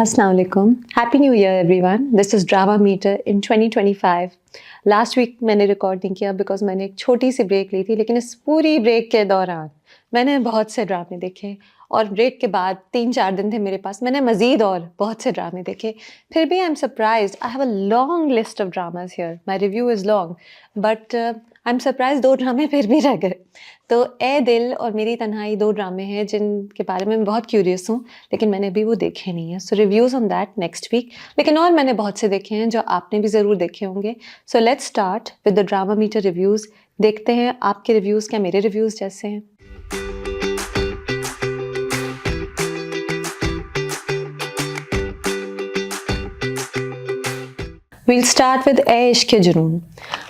Assalamu alaikum. Happy New Year everyone. This is Drama Meter in 2025. Last week मैंने record नहीं किया because मैंने एक छोटी सी ब्रेक ली थी, लेकिन इस पूरी ब्रेक के दौरान मैंने बहुत से ड्रामे देखे और ब्रेक के बाद 3-4 दिन थे मेरे पास, मैंने मज़ीद और बहुत से ड्रामे देखे। फिर भी I am surprised, I have a long list of dramas here, my review is long but I am surprise 2 ड्रामे फिर भी रह गए। तो ए दिल और मेरी तन्हाई 2 ड्रामे हैं जिनके बारे में मैं बहुत क्यूरियस हूँ, लेकिन मैंने अभी वो देखे नहीं हैं। So reviews on that next week. लेकिन और मैंने बहुत से देखे हैं जो आपने भी ज़रूर देखे होंगे। So let's start with the drama meter reviews. देखते हैं आपके रिव्यूज़ क्या मेरे रिव्यूज़ जैसे हैं। वील स्टार्ट विद ए इश्क जुनून।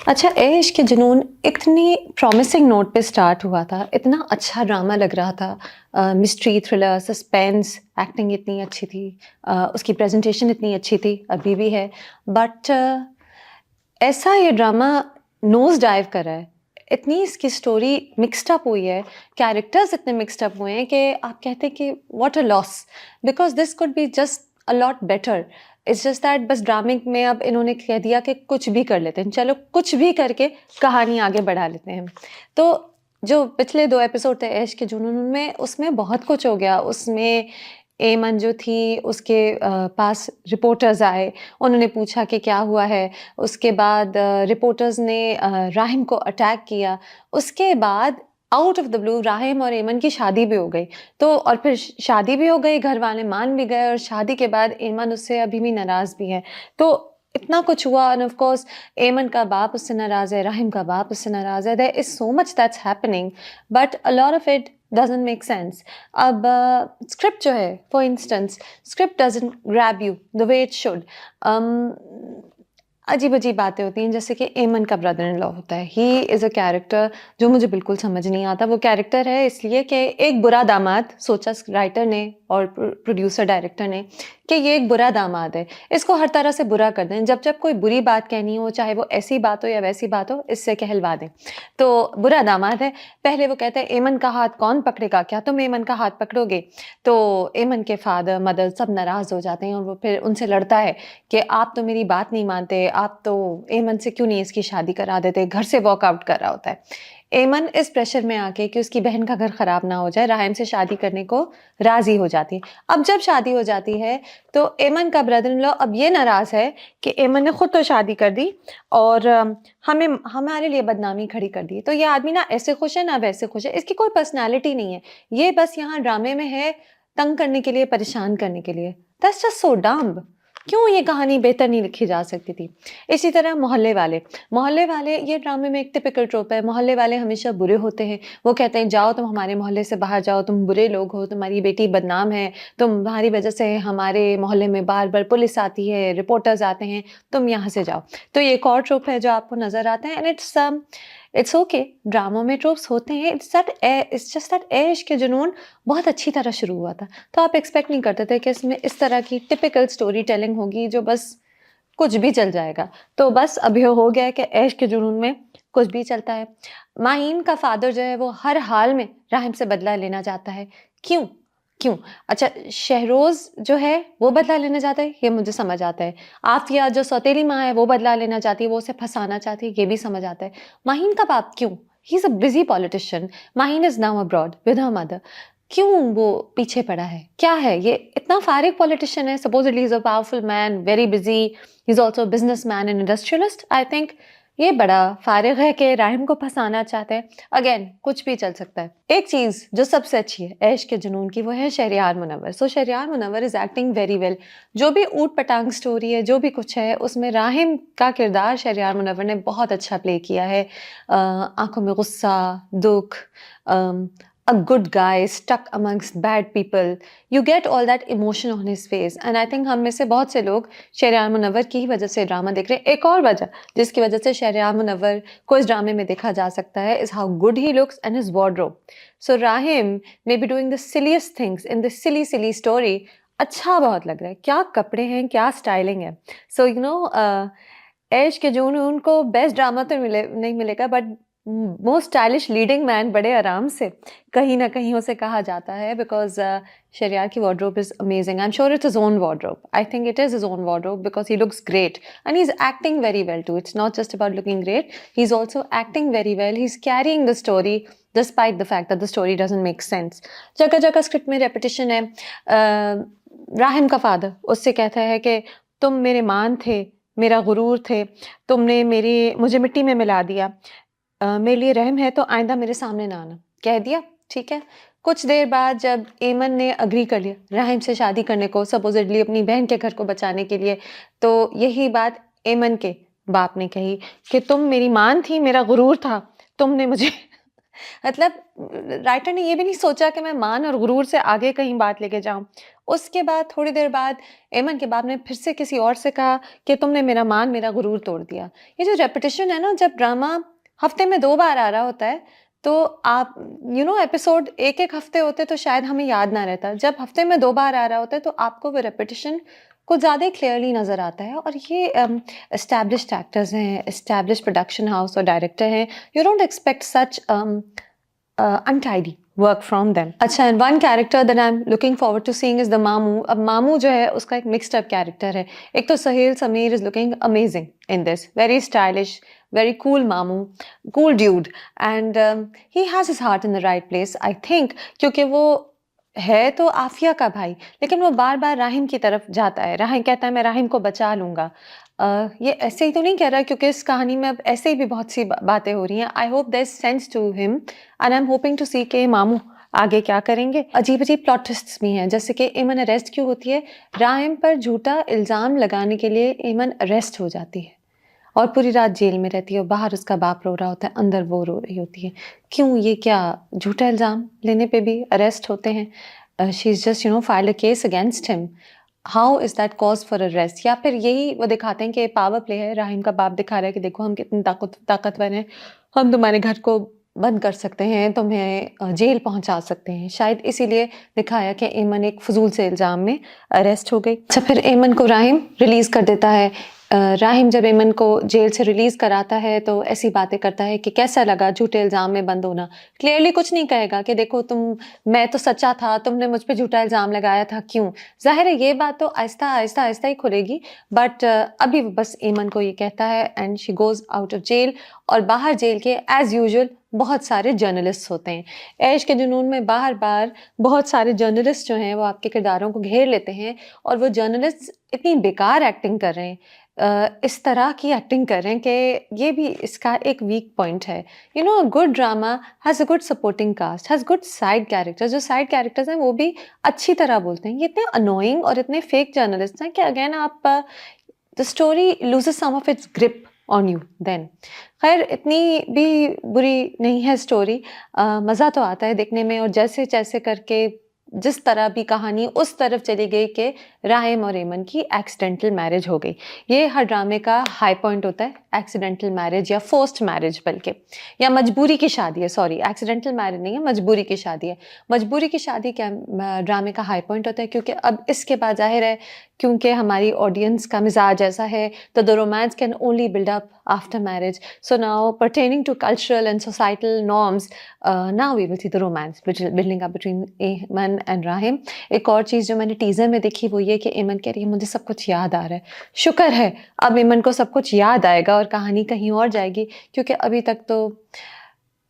अच्छा, ए इश्क जुनून इतनी प्रॉमिसिंग नोट पे स्टार्ट हुआ था, इतना अच्छा ड्रामा लग रहा था। मिस्ट्री, थ्रिलर, सस्पेंस, एक्टिंग इतनी अच्छी थी, उसकी प्रेजेंटेशन इतनी अच्छी थी, अभी भी है। बट ऐसा ये ड्रामा नोज डाइव कर रहा है, इतनी इसकी स्टोरी मिक्सड अप हुई है, कैरेक्टर्स इतने मिक्सड अप हुए हैं कि आप कहते हैं कि what a loss, because this could be just a lot better. It's just that बस ड्रामे में अब इन्होंने कह दिया कि कुछ भी कर लेते हैं, चलो कुछ भी करके कहानी आगे बढ़ा लेते हैं। तो जो पिछले 2 एपिसोड थे ऐश के जुनून में, उसमें बहुत कुछ हो गया। उसमें एमन जो थी उसके पास रिपोर्टर्स आए, उन्होंने पूछा कि क्या हुआ है। उसके बाद रिपोर्टर्स ने राहिम को अटैक किया। उसके बाद out of the blue Rahim और एमन की शादी भी हो गई। तो और फिर शादी भी हो गई, घर वाले मान भी गए, और शादी के बाद एमन उससे अभी भी नाराज़ भी है। तो इतना कुछ हुआ, एंड ऑफ कोर्स एमन का बाप उससे नाराज़ है, राहिम का बाप उससे नाराज़ है। There is so much that's happening, but a lot of it doesn't make sense. अब स्क्रिप्ट जो है, for instance, script doesn't grab you the way it should. अजीब अजीब बातें होती हैं, जैसे कि एमन का ब्रदर इन लॉ होता है, ही इज़ अ कैरेक्टर जो मुझे बिल्कुल समझ नहीं आता। वो कैरेक्टर है इसलिए कि एक बुरा दामाद सोचा राइटर ने और प्रोड्यूसर डायरेक्टर ने कि ये एक बुरा दामाद है, इसको हर तरह से बुरा कर दें। जब जब कोई बुरी बात कहनी हो, चाहे वो ऐसी बात हो या वैसी बात हो, इससे कहलवा दें। तो बुरा दामाद है। पहले वो कहते हैं एमन का हाथ कौन पकड़ेगा, क्या तुम एमन का हाथ पकड़ोगे? तो एमन के फादर मदर सब नाराज़ हो जाते हैं और वो फिर उनसे लड़ता है कि आप तो मेरी बात नहीं मानते, आप तो एमन से क्यों नहीं इसकी शादी करा देते। घर से वॉकआउट कर रहा होता है एमन, इस प्रेशर में आके कि उसकी बहन का घर ख़राब ना हो जाए, राहिम से शादी करने को राज़ी हो जाती है। अब जब शादी हो जाती है तो एमन का ब्रदर इन लॉ अब ये नाराज़ है कि एमन ने खुद तो शादी कर दी और हमें हमारे लिए बदनामी खड़ी कर दी। तो ये आदमी ना ऐसे खुश है ना वैसे खुश है, इसकी कोई पर्सनैलिटी नहीं है। ये बस यहाँ ड्रामे में है तंग करने के लिए, परेशान करने के लिए। That's just so dumb. क्यों ये कहानी बेहतर नहीं लिखी जा सकती थी? इसी तरह मोहल्ले वाले, मोहल्ले वाले ये ड्रामे में एक टिपिकल ट्रोप है। मोहल्ले वाले हमेशा बुरे होते हैं। वो कहते हैं जाओ तुम हमारे मोहल्ले से बाहर जाओ, तुम बुरे लोग हो, तुम्हारी बेटी बदनाम है, तुम्हारी वजह से हमारे मोहल्ले में बार-बार पुलिस आती है, रिपोर्टर्स आते हैं, तुम यहाँ से जाओ। तो ये एक और ट्रोप है जो आपको नज़र आता है, एंड इट्स ओके, ड्रामों में ट्रोप्स होते हैं। इट्स जस्ट दैट ए इश्क जुनून बहुत अच्छी तरह शुरू हुआ था, तो आप एक्सपेक्ट नहीं करते थे कि इसमें इस तरह की टिपिकल स्टोरी टेलिंग होगी जो बस कुछ भी चल जाएगा। तो बस अब ये हो गया है कि ऐश के जुनून में कुछ भी चलता है। माहीन का फादर जो है वो हर हाल में राहिम से बदला लेना चाहता है। क्यों? क्यों? अच्छा, शहरोज़ जो है वो बदला लेना चाहता है, ये मुझे समझ आता है। आफ़िया जो सौतेली माँ है वो बदला लेना चाहती है, वो उसे फँसाना चाहती है, ये भी समझ आता है। माहीन का बाप क्यों? ही is a busy politician. Maheen is now abroad with her mother. क्यों वो पीछे पड़ा है? क्या है ये? इतना फ़ारिग पॉलिटिशियन है, supposedly he is a powerful man, very busy, he is also a businessman and industrialist. I think ये बड़ा फ़ारिग है कि राहिम को फँसाना चाहते हैं। अगेन कुछ भी चल सकता है। एक चीज़ जो सबसे अच्छी है ऐश के जुनून की, वो है Shahryar Munawar. So Shahryar Munawar is acting very well. जो भी ऊट-पटांग स्टोरी है, जो भी कुछ है, उसमें राहिम का किरदार शहरयार मुनव्वर ने बहुत अच्छा प्ले किया है। आँखों में गुस्सा, दुःख, अम, a good guy stuck amongst bad people. You get all that emotion on his face. And I think हम में से बहुत से लोग शहरयार मुनव्वर की ही वजह से ड्रामा देख रहे हैं। एक और वजह जिसकी वजह से शहरयार मुनव्वर को इस ड्रामे में देखा जा सकता है is how good he looks and his wardrobe. So Rahim may be doing the silliest things in this silly story. अच्छा बहुत लग रहा है। क्या कपड़े हैं, क्या स्टाइलिंग है। So you know, ऐश के जुनून को बेस्ट ड्रामा तो नहीं मिलेगा, but most stylish leading man बड़े आराम से कहीं न कहीं उसे कहा जाता है बिकॉज़ शहरयार की wardrobe is amazing. I am sure it's his own wardrobe. I think it is his own wardrobe because he looks great and he is acting very well too. It's not just about looking great, he is also acting very well. He is carrying the story despite the fact that the story doesn't make sense. जगह-जगह script में repetition है। राहिम का father उससे कहता है कि तुम मेरे मान थे, मेरा गुरूर थे, तुमने मुझे मिट्टी में मिला दिया। मेरे लिए रहम है तो आइंदा मेरे सामने ना आना। कह दिया, ठीक है। कुछ देर बाद जब एमन ने एग्री कर लिया राहिम से शादी करने को सपोज़िडली अपनी बहन के घर को बचाने के लिए, तो यही बात एमन के बाप ने कही कि तुम मेरी मान थी, मेरा गुरूर था, तुमने मुझे मतलब राइटर ने ये भी नहीं सोचा कि मैं मान और गुरूर से आगे कहीं बात लेके जाऊँ। उसके बाद थोड़ी देर बाद एमन के बाप ने फिर से किसी और से कहा कि तुमने मेरा मान, मेरा गुरूर तोड़ दिया। ये जो रेपिटिशन है ना, जब ड्रामा हफ्ते में 2 बार आ रहा होता है, तो आप एपिसोड 1-1 हफ्ते होते तो शायद हमें याद ना रहता। जब हफ्ते में 2 बार आ रहा होता है तो आपको वो रेपिटिशन कुछ ज़्यादा ही क्लियरली नज़र आता है और ये एस्टैब्लिश्ड एक्टर्स हैं, एस्टैब्लिश्ड प्रोडक्शन हाउस और डायरेक्टर हैं। You don't expect such untidy work from them. अच्छा, and one character that I'm looking forward to seeing is the मामू। अब मामू जो है उसका एक mixed up character है। एक तो Sahel Sameer is looking amazing in this, very stylish, very cool मामू, cool dude, and he has his heart in the right place, I think, क्योंकि वो है तो आफिया का भाई, लेकिन वो बार-बार राहिम की तरफ जाता है। राहिम कहता है मैं राहिम को बचा लूँगा। ये ऐसे ही तो नहीं कह रहा क्योंकि इस कहानी में अब ऐसे ही भी बहुत सी बातें हो रही हैं। I hope there is sense to him and I am hoping to see के मामू आगे क्या करेंगे। अजीब-अजीब प्लॉट ट्विस्ट्स भी हैं, जैसे कि एमन अरेस्ट क्यों होती है? राहिम पर झूठा इल्ज़ाम लगाने के लिए एमन अरेस्ट हो जाती है और पूरी रात जेल में रहती है और बाहर उसका बाप रो रहा होता है, अंदर वो रो रही होती है। क्यों? ये क्या झूठा इल्ज़ाम लेने पे भी अरेस्ट होते हैं? She is just filed a case against him. How is that cause for arrest? या फिर यही वो दिखाते हैं कि पावर प्ले है, राहिम का बाप दिखा रहा है कि देखो हम कितने ताकतवर हैं, हम तुम्हारे घर को बंद कर सकते हैं, तुम्हें जेल पहुँचा सकते हैं। शायद इसीलिए दिखाया कि एमन एक फ़ुज़ूल से इल्ज़ाम में अरेस्ट हो गई। अच्छा, फिर एमन को राहिम रिलीज़ कर देता है। राहिम जब एमन को जेल से रिलीज़ कराता है तो ऐसी बातें करता है कि कैसा लगा झूठे इल्ज़ाम में बंद होना? क्लियरली कुछ नहीं कहेगा कि देखो मैं तो सच्चा था, तुमने मुझ पे झूठा इल्ज़ाम लगाया था, क्यों? ज़ाहिर है ये बात तो आहिस्ता-आहिस्ता ही खुलेगी, बट अभी वो बस एमन को ये कहता है and she goes out of jail. और बाहर जेल के एज़ यूजुअल बहुत सारे जर्नलिस्ट्स होते हैं। ऐश के जुनून में बार-बार बहुत सारे जर्नलिस्ट जो हैं वो आपके किरदारों को घेर लेते हैं और वो जर्नलिस्ट इतनी बेकार एक्टिंग कर रहे हैं, इस तरह की एक्टिंग कर रहे हैं कि ये भी इसका एक वीक पॉइंट है। A good drama has a good supporting cast, has good side characters. जो साइड कैरेक्टर्स हैं वो भी अच्छी तरह बोलते हैं। ये इतने अनोइंग और इतने फेक जर्नलिस्ट हैं कि अगेन आप the story loses some of its grip on you then. खैर इतनी भी बुरी नहीं है स्टोरी, मज़ा तो आता है देखने में और जैसे-जैसे करके जिस तरह भी कहानी उस तरफ चली गई कि राहिम और एमन की एक्सीडेंटल मैरिज हो गई। ये हर ड्रामे का हाई पॉइंट होता है, एक्सीडेंटल मैरिज या फोर्स्ड मैरिज बल्कि, या मजबूरी की शादी है, सॉरी एक्सीडेंटल मैरिज नहीं है, मजबूरी की शादी है। मजबूरी की शादी क्या ड्रामे का हाई पॉइंट होता है क्योंकि अब इसके बाद ज़ाहिर है क्योंकि हमारी ऑडियंस का मिजाज ऐसा है तो the romance can only build up after marriage. So now pertaining to cultural and societal norms, now we will see the romance building up between एमन एंड राहिम। एक और चीज़ जो मैंने टीज़र में देखी वो ये कि एमन कह रही है मुझे सब कुछ याद आ रहा है। शुक्र है अब एमन को सब कुछ याद आएगा और कहानी कहीं और जाएगी, क्योंकि अभी तक तो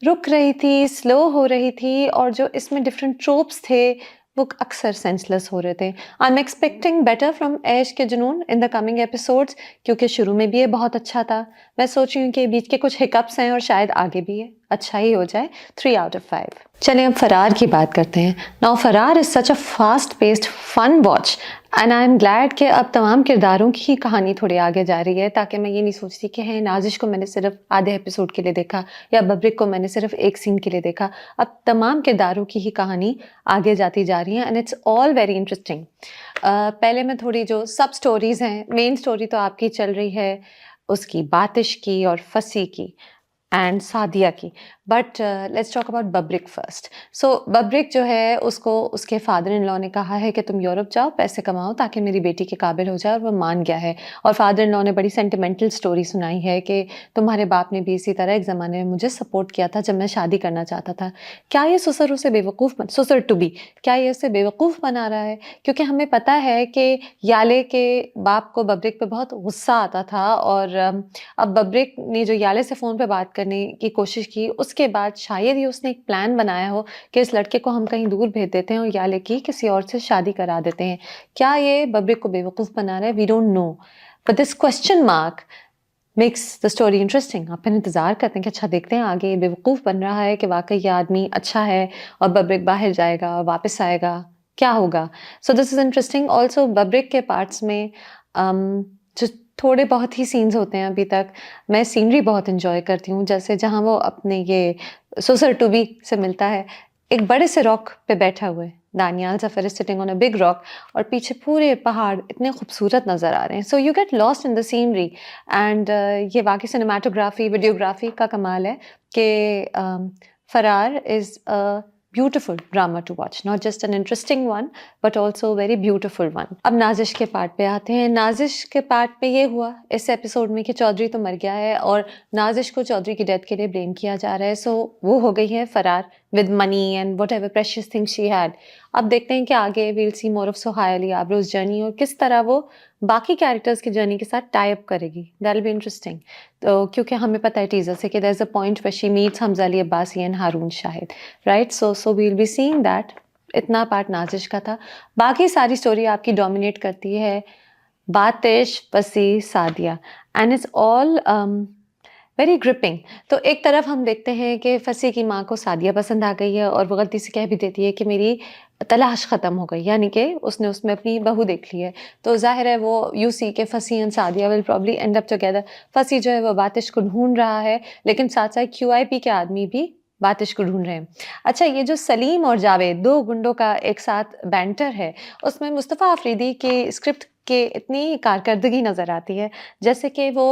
रुक रही थी, स्लो हो रही थी और जो इसमें डिफरेंट ट्रोप्स थे वो अक्सर सेंसलेस हो रहे थे। I am expecting better from Ash के Junoon in the coming episodes, क्योंकि शुरू में भी ये बहुत अच्छा था। मैं सोच रही हूँ कि बीच के कुछ हिकअप्स हैं और शायद आगे भी ये अच्छा ही हो जाए। 3 आउट ऑफ 5। चलिए अब फरार की बात करते हैं। Now Faraar is such a fast paced fun watch and I am glad कि अब तमाम किरदारों की ही कहानी थोड़ी आगे जा रही है, ताकि मैं ये नहीं सोचती कि है नाजिश को मैंने सिर्फ आधे एपिसोड के लिए देखा या बब्रिक को मैंने सिर्फ एक सीन के लिए देखा। अब तमाम किरदारों की ही कहानी आगे जाती जा रही है and it's all very interesting. पहले मैं थोड़ी जो सब स्टोरीज़ हैं, मेन स्टोरी तो आपकी चल रही है उसकी, बातिश की और फसी की। एंड सादिया की। But let's talk about Babrik first. So Babrik जो है उसको उसके फादर इन लॉ ने कहा है कि तुम यूरोप जाओ, पैसे कमाओ ताकि मेरी बेटी के काबिल हो जाए, और वो मान गया है। और फादर इन लॉ ने बड़ी सेंटिमेंटल स्टोरी सुनाई है कि तुम्हारे बाप ने भी इसी तरह एक ज़माने में मुझे सपोर्ट किया था जब मैं शादी करना चाहता था। क्या ये ससुर उसे बेवकूफ़ ससुर टू बी, क्या ये उसे बेवकूफ़ बना रहा है? क्योंकि हमें पता है कि याले के बाप को बब्रिक पे बहुत गुस्सा आता था, और अब बब्रिक ने जो याले से फ़ोन पे बात करने की कोशिश की, उसके बाद शायद ही उसने एक प्लान बनाया हो कि इस लड़के को हम कहीं दूर भेज देते हैं और याले की किसी और से शादी करा देते हैं। क्या ये बब्रिक को बेवकूफ़ बना रहा है? We don't know. But this question mark makes the story interesting. आप फिर इंतज़ार करते हैं कि अच्छा देखते हैं आगे बेवकूफ़ बन रहा है कि वाक़ई ये आदमी अच्छा है और बब्रिक बाहर जाएगा, वापस आएगा, क्या होगा? So this is interesting. Also Babrik के पार्ट्स में जो थोड़े बहुत ही सीन्स होते हैं अभी तक, मैं सीनरी बहुत एन्जॉय करती हूँ। जैसे जहाँ वो अपने ये सुसर टूबी से मिलता है, एक बड़े से रॉक पे बैठा हुआ है। Daniyal Zafar is sitting on a big rock, और पीछे पूरे पहाड़ इतने खूबसूरत नज़र आ रहे हैं। So you get lost in the scenery and ये वाक़ई सिनेमैटोग्राफ़ी, वीडियोग्राफ़ी का कमाल है कि Faraar is a beautiful drama to watch, not just an interesting one but also very beautiful one. अब नाज़िश के पार्ट पे आते हैं। नाज़िश के पार्ट पे ये हुआ इस एपिसोड में कि चौधरी तो मर गया है और नाज़िश को चौधरी की डेथ के लिए ब्लेम किया जा रहा है। सो वो हो गई है फरार with money and whatever precious things she had. अब देखते हैं कि आगे we'll see more of Suhaili Abroz journey और किस तरह वो बाकी कैरेक्टर्स की जर्नी के साथ टाई अप करेगी। That will be interesting. तो क्योंकि हमें पता है टीज़र से कि there is a point where she meets Hamza Ali Abbasi and Haroon Shahid, right? So we will be seeing that. इतना पार्ट नाज़िश का था। बाकी सारी स्टोरी आपकी डोमिनेट करती है बातिश, वसी, Sadia, and it's all very gripping. तो एक तरफ हम देखते हैं कि फसी की माँ को सादिया पसंद आ गई है और वो गलती से कह भी देती है कि मेरी तलाश ख़त्म हो गई, यानी कि उसने उसमें अपनी बहू देख ली है। तो ज़ाहिर है वो यू सी के फसी and Sadia will probably and up together. फसी जो है वो बातिश को ढूंढ रहा है, लेकिन साथ साथ QIP के आदमी भी बातिश को ढूंढ रहे हैं। अच्छा, ये जो सलीम और जावेद दो गुंडों का एक साथ बैंटर है, उसमें मुस्तफ़ा अफरीदी के स्क्रिप्ट के इतनी कारकर्दगी नज़र आती है। जैसे कि वो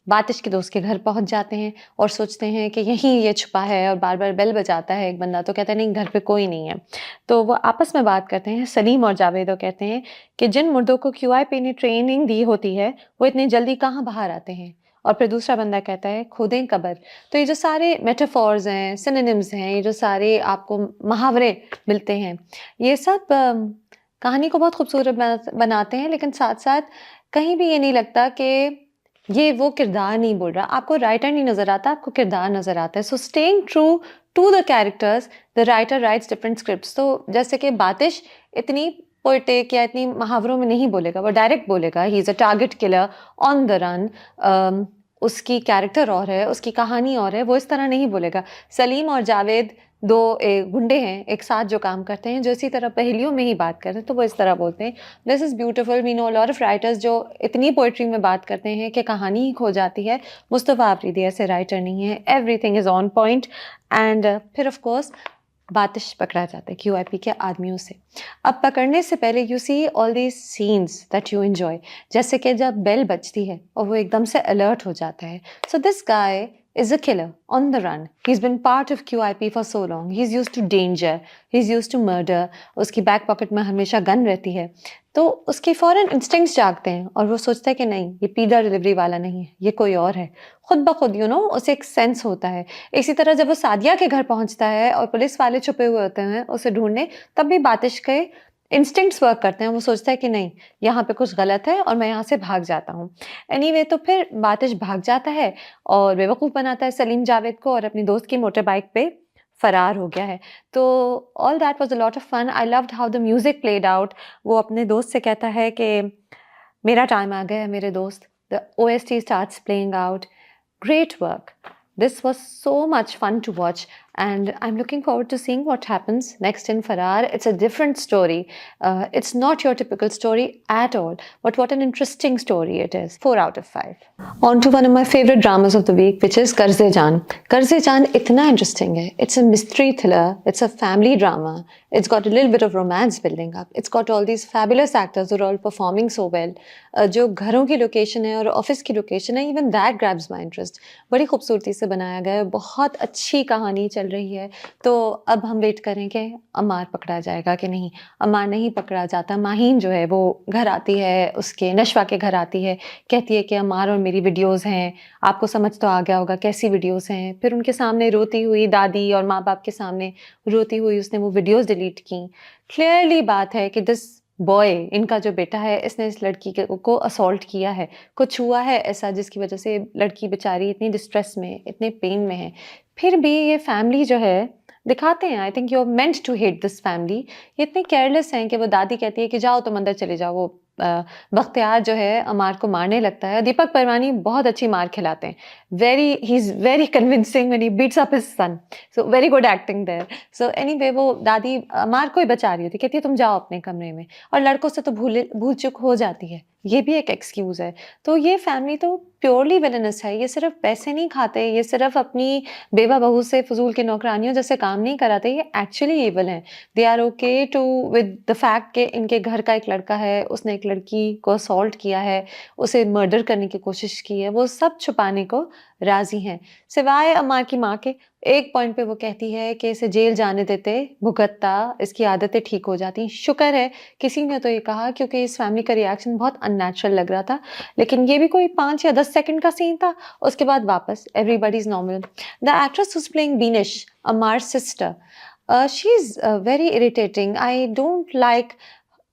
बातिश के दोस्त के घर पहुंच जाते हैं और सोचते हैं कि यहीं ये छुपा है, और बार बार बेल बजाता है एक बंदा, तो कहता है नहीं घर पे कोई नहीं है। तो वो आपस में बात करते हैं, सलीम और जावेद, और कहते हैं कि जिन मुर्दों को QIP ने ट्रेनिंग दी होती है वो इतनी जल्दी कहाँ बाहर आते हैं। और फिर दूसरा बंदा कहता है खोदें कब्र। तो ये जो सारे मेटाफॉर्स हैं, सिनोनिम्स हैं, ये जो सारे आपको मुहावरे मिलते हैं, ये सब कहानी को बहुत खूबसूरत बनाते हैं, लेकिन साथ साथ कहीं भी ये नहीं लगता कि ये वो किरदार नहीं बोल रहा। आपको राइटर नहीं नज़र आता, आपको किरदार नज़र आता है। So staying true to the characters, the writer writes different scripts. तो जैसे कि बातिश इतनी पोएटिक या इतनी मुहावरों में नहीं बोलेगा, वो डायरेक्ट बोलेगा, ही is a target killer on the run. उसकी कैरेक्टर और है, उसकी कहानी और है, वो इस तरह नहीं बोलेगा। सलीम और जावेद दो गुंडे हैं एक साथ जो काम करते हैं, जो इसी तरह पहेलियों में ही बात करते हैं, तो वो इस तरह बोलते हैं। This is beautiful. We know lot of writers जो इतनी पोइट्री में बात करते हैं कि कहानी ही खो जाती है। मुस्तफ़ा अफरीदी ऐसे राइटर नहीं है। Everything is on point. And फिर ऑफ कोर्स बातिश पकड़ा जाता है QIP के आदमियों से। अब पकड़ने से पहले you see all these scenes that you enjoy, जैसे कि जब बेल बजती है और वो एकदम से अलर्ट हो जाता है। So this guy is a killer on the run. He's been part of QIP for so long. He's used to danger. He's used to murder. उसकी बैक पॉकेट में हमेशा गन रहती है, तो उसके फौरन इंस्टिंक्ट्स जागते हैं और वो सोचता है कि नहीं, ये पिज़्ज़ा डिलीवरी वाला नहीं है, ये कोई और है। खुद ब खुद उसे एक सेंस होता है। इसी तरह जब वो सादिया के घर पहुंचता है और पुलिस वाले छुपे हुए होते हैं उसे ढूंढने, तब भी बातिश के इंस्टिंक्ट्स वर्क करते हैं। वो सोचता है कि नहीं, यहाँ पे कुछ गलत है और मैं यहाँ से भाग जाता हूँ। एनीवे, तो फिर बातिश भाग जाता है और बेवकूफ़ बनाता है सलीम जावेद को, और अपनी दोस्त की मोटर बाइक पे फरार हो गया है। तो all that was a lot of fun. I loved how the music played out. वो अपने दोस्त से कहता है कि मेरा टाइम आ गया है मेरे दोस्त। The OST starts playing out. Great work. This was so much fun to watch, and I'm looking forward to seeing what happens next in Farrar. It's a different story. It's not your typical story at all, but what an interesting story it is. 4 out of 5. On to one of my favorite dramas of the week, which is Karze Jaan. Karze Jaan itna interesting hai. It's a mystery thriller. It's a family drama. It's got a little bit of romance building up. It's got all these fabulous actors who are all performing so well. जो घरों की location है और office की location है, even that grabs my interest. बड़ी खूबसूरती से बनाया गया है, बहुत अच्छी कहानी चल रही है. तो अब हम वेट करें कि अमार पकड़ा जाएगा कि नहीं. अमार नहीं पकड़ा जाता. माहीन जो है वो घर आती है, उसके नशवा के घर आती है, कहती है कि अमार और मेरी वीडियोज़ हैं. आपको समझ तो आ गया होगा कैसी वीडियोज़ हैं. फिर उनके सामने रोती हुई दादी और माँ बाप के सामने रोती हुई उसने वो वीडियोज़ डिलीट की. क्लियरली बात है कि दिस बॉय, इनका जो बेटा है, इसने इस लड़की को असॉल्ट किया है. कुछ हुआ है ऐसा जिसकी वजह से लड़की बेचारी इतनी डिस्ट्रेस में, इतने पेन में है. फिर भी ये फैमिली जो है दिखाते हैं, I think you are meant to hate this family. ये इतने केयरलेस हैं कि वो दादी कहती है कि जाओ तुम अंदर चले जाओ. वो बख्तियार जो है अमार को मारने लगता है. दीपक परवानी बहुत अच्छी मार खिलाते हैं. He is very convincing when he beats up his son. So very good acting there. So anyway वो दादी अमार को ही बचा रही होती, कहती है तुम जाओ अपने कमरे में. और लड़कों से तो भूल चूक हो जाती है, ये भी एक एक्सक्यूज़ है. तो ये फैमिली तो प्योरली विलेनस है. ये सिर्फ पैसे नहीं खाते, ये सिर्फ अपनी बेवा बहू से फजूल की नौकरानियों जैसे काम नहीं कराते. ये एक्चुअली इविल हैं. They are okay to with the fact कि इनके घर का एक लड़का है, उसने एक लड़की को असॉल्ट किया है, उसे मर्डर करने की कोशिश की है. वो सब छुपाने को राज़ी हैं, सिवाय अम्मार की माँ के. एक पॉइंट पे वो कहती है कि इसे जेल जाने देते, भुगतता, इसकी आदतें ठीक हो जाती. शुक्र है किसी ने तो ये कहा, क्योंकि इस फैमिली का रिएक्शन बहुत अननेचुरल लग रहा था. लेकिन ये भी कोई 5 या 10 सेकंड का सीन था. उसके बाद वापस everybody is normal. The actress who's playing Beenish, Ammar's sister, she is very irritating. I don't like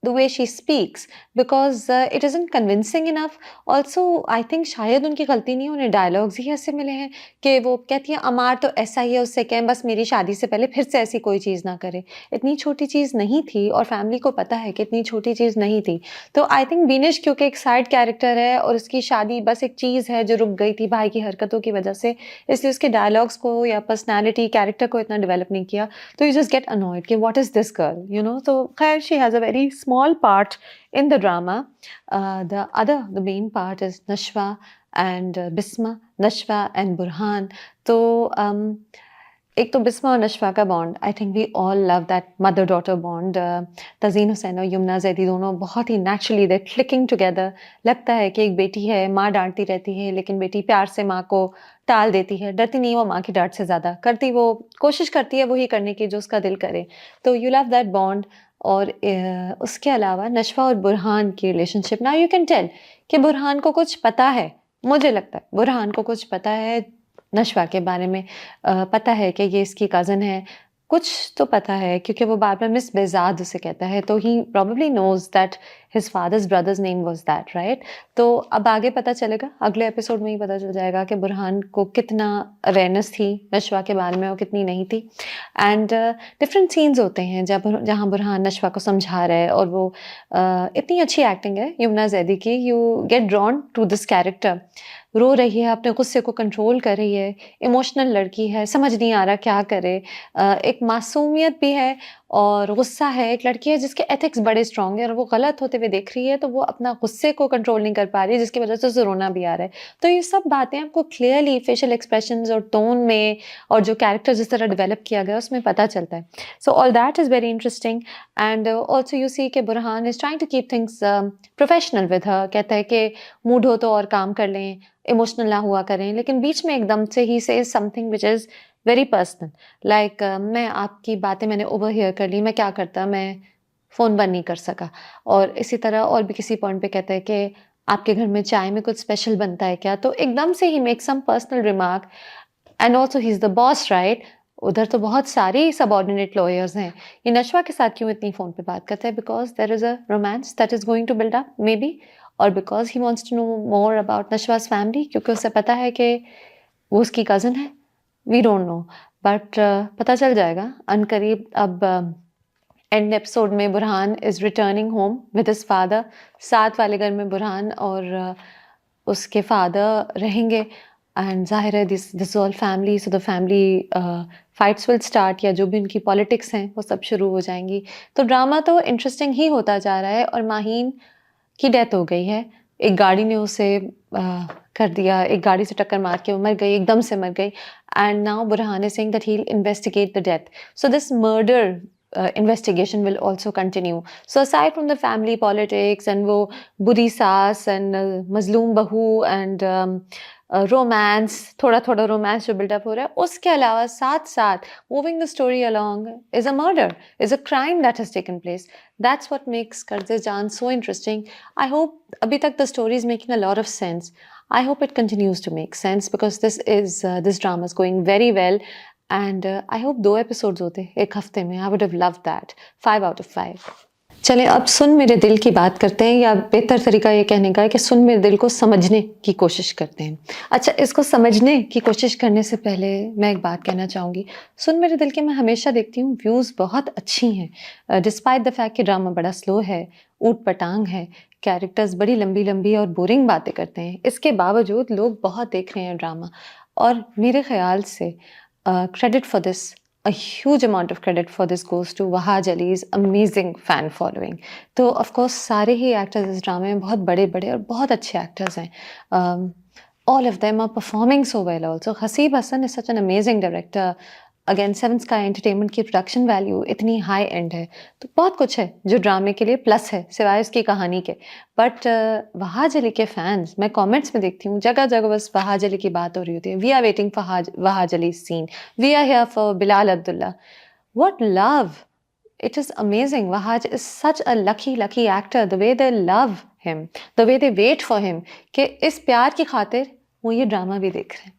the way she speaks because it isn't convincing enough. Also, I think शायद उनकी गलती नहीं है, उन्हें डायलॉग्स ही ऐसे मिले हैं कि वो कहती है अमार तो ऐसा ही है, उससे कहें बस मेरी शादी से पहले फिर से ऐसी कोई चीज़ ना करे. इतनी छोटी चीज़ नहीं थी और फैमिली को पता है कि इतनी छोटी चीज़ नहीं थी. तो आई थिंक बीनिश क्योंकि एक साइड कैरेक्टर है और उसकी शादी बस एक चीज़ है जो रुक गई थी भाई की हरकतों की वजह से, इसलिए उसके डायलॉग्स को या पर्सनैलिटी कैरेक्टर को इतना डेवलप नहीं किया. तो यू जस्ट गेट अनॉयड कि what is this girl, you know. तो खैर she has a very small part in the drama. The main part is Nashwa and Bisma, Nashwa and Burhan. तो एक तो बिस्मा और नशवा का bond, I think we all love that mother daughter bond. Tazeen Hussain और यमुना ज़ैदी दोनों बहुत ही नेचुरली दे क्लिकिंग टुगेदर. लगता है कि एक बेटी है, माँ डांटती रहती है लेकिन बेटी प्यार से माँ को टाल देती है. डरती नहीं वो माँ की डांट से ज़्यादा, करती वो कोशिश करती है वही करने की जो उसका दिल करे. तो यू लव दैट बॉन्ड. और उसके अलावा नशवा और बुरहान की relationship, now you can tell कि बुरहान को कुछ पता है. मुझे लगता है बुरहान को कुछ पता है नशवा के बारे में. पता है कि ये इसकी कज़न है. कुछ तो पता है क्योंकि वो बार-बार मिस बेज़ाद उसे कहता है. तो he probably knows that his father's brother's name was that, right? तो अब आगे पता चलेगा, अगले एपिसोड में ही पता चल जाएगा कि बुरहान को कितना अवेयरनेस थी नशवा के बारे में और कितनी नहीं थी. एंड डिफरेंट सीन्स होते हैं जहाँ बुरहान नशवा को समझा रहा है और वो इतनी अच्छी एक्टिंग है यमुना ज़ैदी की. You get drawn to this character. रो रही है, अपने गुस्से को कंट्रोल कर रही है, इमोशनल लड़की है, समझ नहीं आ रहा क्या करे. एक मासूमियत भी है और गुस्सा है. एक लड़की है जिसके एथिक्स बड़े स्ट्रॉन्ग हैं और वो गलत होते हुए देख रही है, तो वो अपना गुस्से को कंट्रोल नहीं कर पा रही है, जिसकी वजह से उसे रोना भी आ रहा है. तो ये सब बातें आपको क्लियरली फेशियल एक्सप्रेशंस और टोन में और जो कैरेक्टर जिस तरह डेवलप किया गया उसमें पता चलता है. So all that is very interesting. And also you see कि Burhan is trying to keep things professional with her. कहता है कि मूड हो तो और काम कर लें, इमोशनल ना हुआ करें. लेकिन बीच में एकदम से he says something which is very personal, like मैं आपकी बातें मैंने ओवरहियर कर ली, मैं क्या करता, मैं फ़ोन बंद नहीं कर सका. और इसी तरह और भी किसी पॉइंट पे कहता है कि आपके घर में चाय में कुछ स्पेशल बनता है क्या? तो एकदम से ही make some personal remark. And also he is the boss, right? उधर तो बहुत सारे सबऑर्डिनेट लॉयर्स हैं. ये नशवा के साथ क्यों इतनी फ़ोन पे बात करता है? Because there is a romance that is going to build up maybe, और because he wants to know more about Nashwa's family, क्योंकि उसे पता है कि वो उसकी कज़न है. वी डोंट नो, बट पता चल जाएगा अनकरीब. अब एंड एपिसोड में Burhan is returning home with his father. साथ वाले घर में बुरहान और उसके फादर रहेंगे. एंड ज़ाहिर है this all family, so the family fights will start, या जो भी उनकी पॉलिटिक्स हैं वो सब शुरू हो जाएंगी। तो ड्रामा तो इंटरेस्टिंग ही होता जा रहा है, और माहीन की डेथ हो गई है। एक गाड़ी ने उसे कर दिया, एक गाड़ी से टक्कर मार के वो मर गई, एकदम से मर गई। And now Burhan is saying that he will investigate the death. So this murder investigation will also continue. So aside from the family politics and वो बुरी सास and मजलूम बहू and रोमांस, थोड़ा थोड़ा रोमांस जो बिल्डअप हो रहा है, उसके अलावा साथ साथ moving the story along is a murder, is a crime that has taken place. That's what makes Karze Jaan so interesting. I hope abhi tak the story is making a lot of sense. I hope it continues to make sense because this drama is going very well. And I hope 2 episodes होते एक हफ्ते में. I would have loved that. 5 out of 5. चलें, अब सुन मेरे दिल की बात करते हैं, या बेहतर तरीका ये कहने का है कि सुन मेरे दिल को समझने की कोशिश करते हैं। अच्छा, इसको समझने की कोशिश करने से पहले मैं एक बात कहना चाहूँगी। सुन मेरे दिल के मैं हमेशा देखती हूँ व्यूज़ बहुत अच्छी हैं, डिस्पाइट द फैक्ट कि ड्रामा बड़ा स्लो है, ऊट-पटांग है, कैरेक्टर्स बड़ी लंबी-लंबी और बोरिंग बातें करते हैं। इसके बावजूद लोग बहुत देख रहे हैं ड्रामा, और मेरे ख़्याल से credit for this, a huge amount of credit for this goes to Wahaj Ali's amazing fan following. तो of course सारे ही एक्टर्स इस ड्रामे में बहुत बड़े-बड़े और बहुत अच्छे एक्टर्स हैं. All of them are performing so well also. Haseeb Hassan is such an amazing director. Again seven sky entertainment की प्रोडक्शन वैल्यू इतनी हाई एंड है, तो बहुत कुछ है जो ड्रामे के लिए प्लस है सिवाय उसकी कहानी के। बट वहाज अली के फैंस, मैं कमेंट्स में देखती हूँ जगह जगह बस वहाज अली की बात हो रही होती है। We are waiting for Wahaj Ali scene, we are here for Bilal Abdullah. What love, it is amazing. Wahaj is such a lucky actor. The way they love him, the way they wait for him, कि इस प्यार की खातिर वो ये drama भी देख रहे हैं।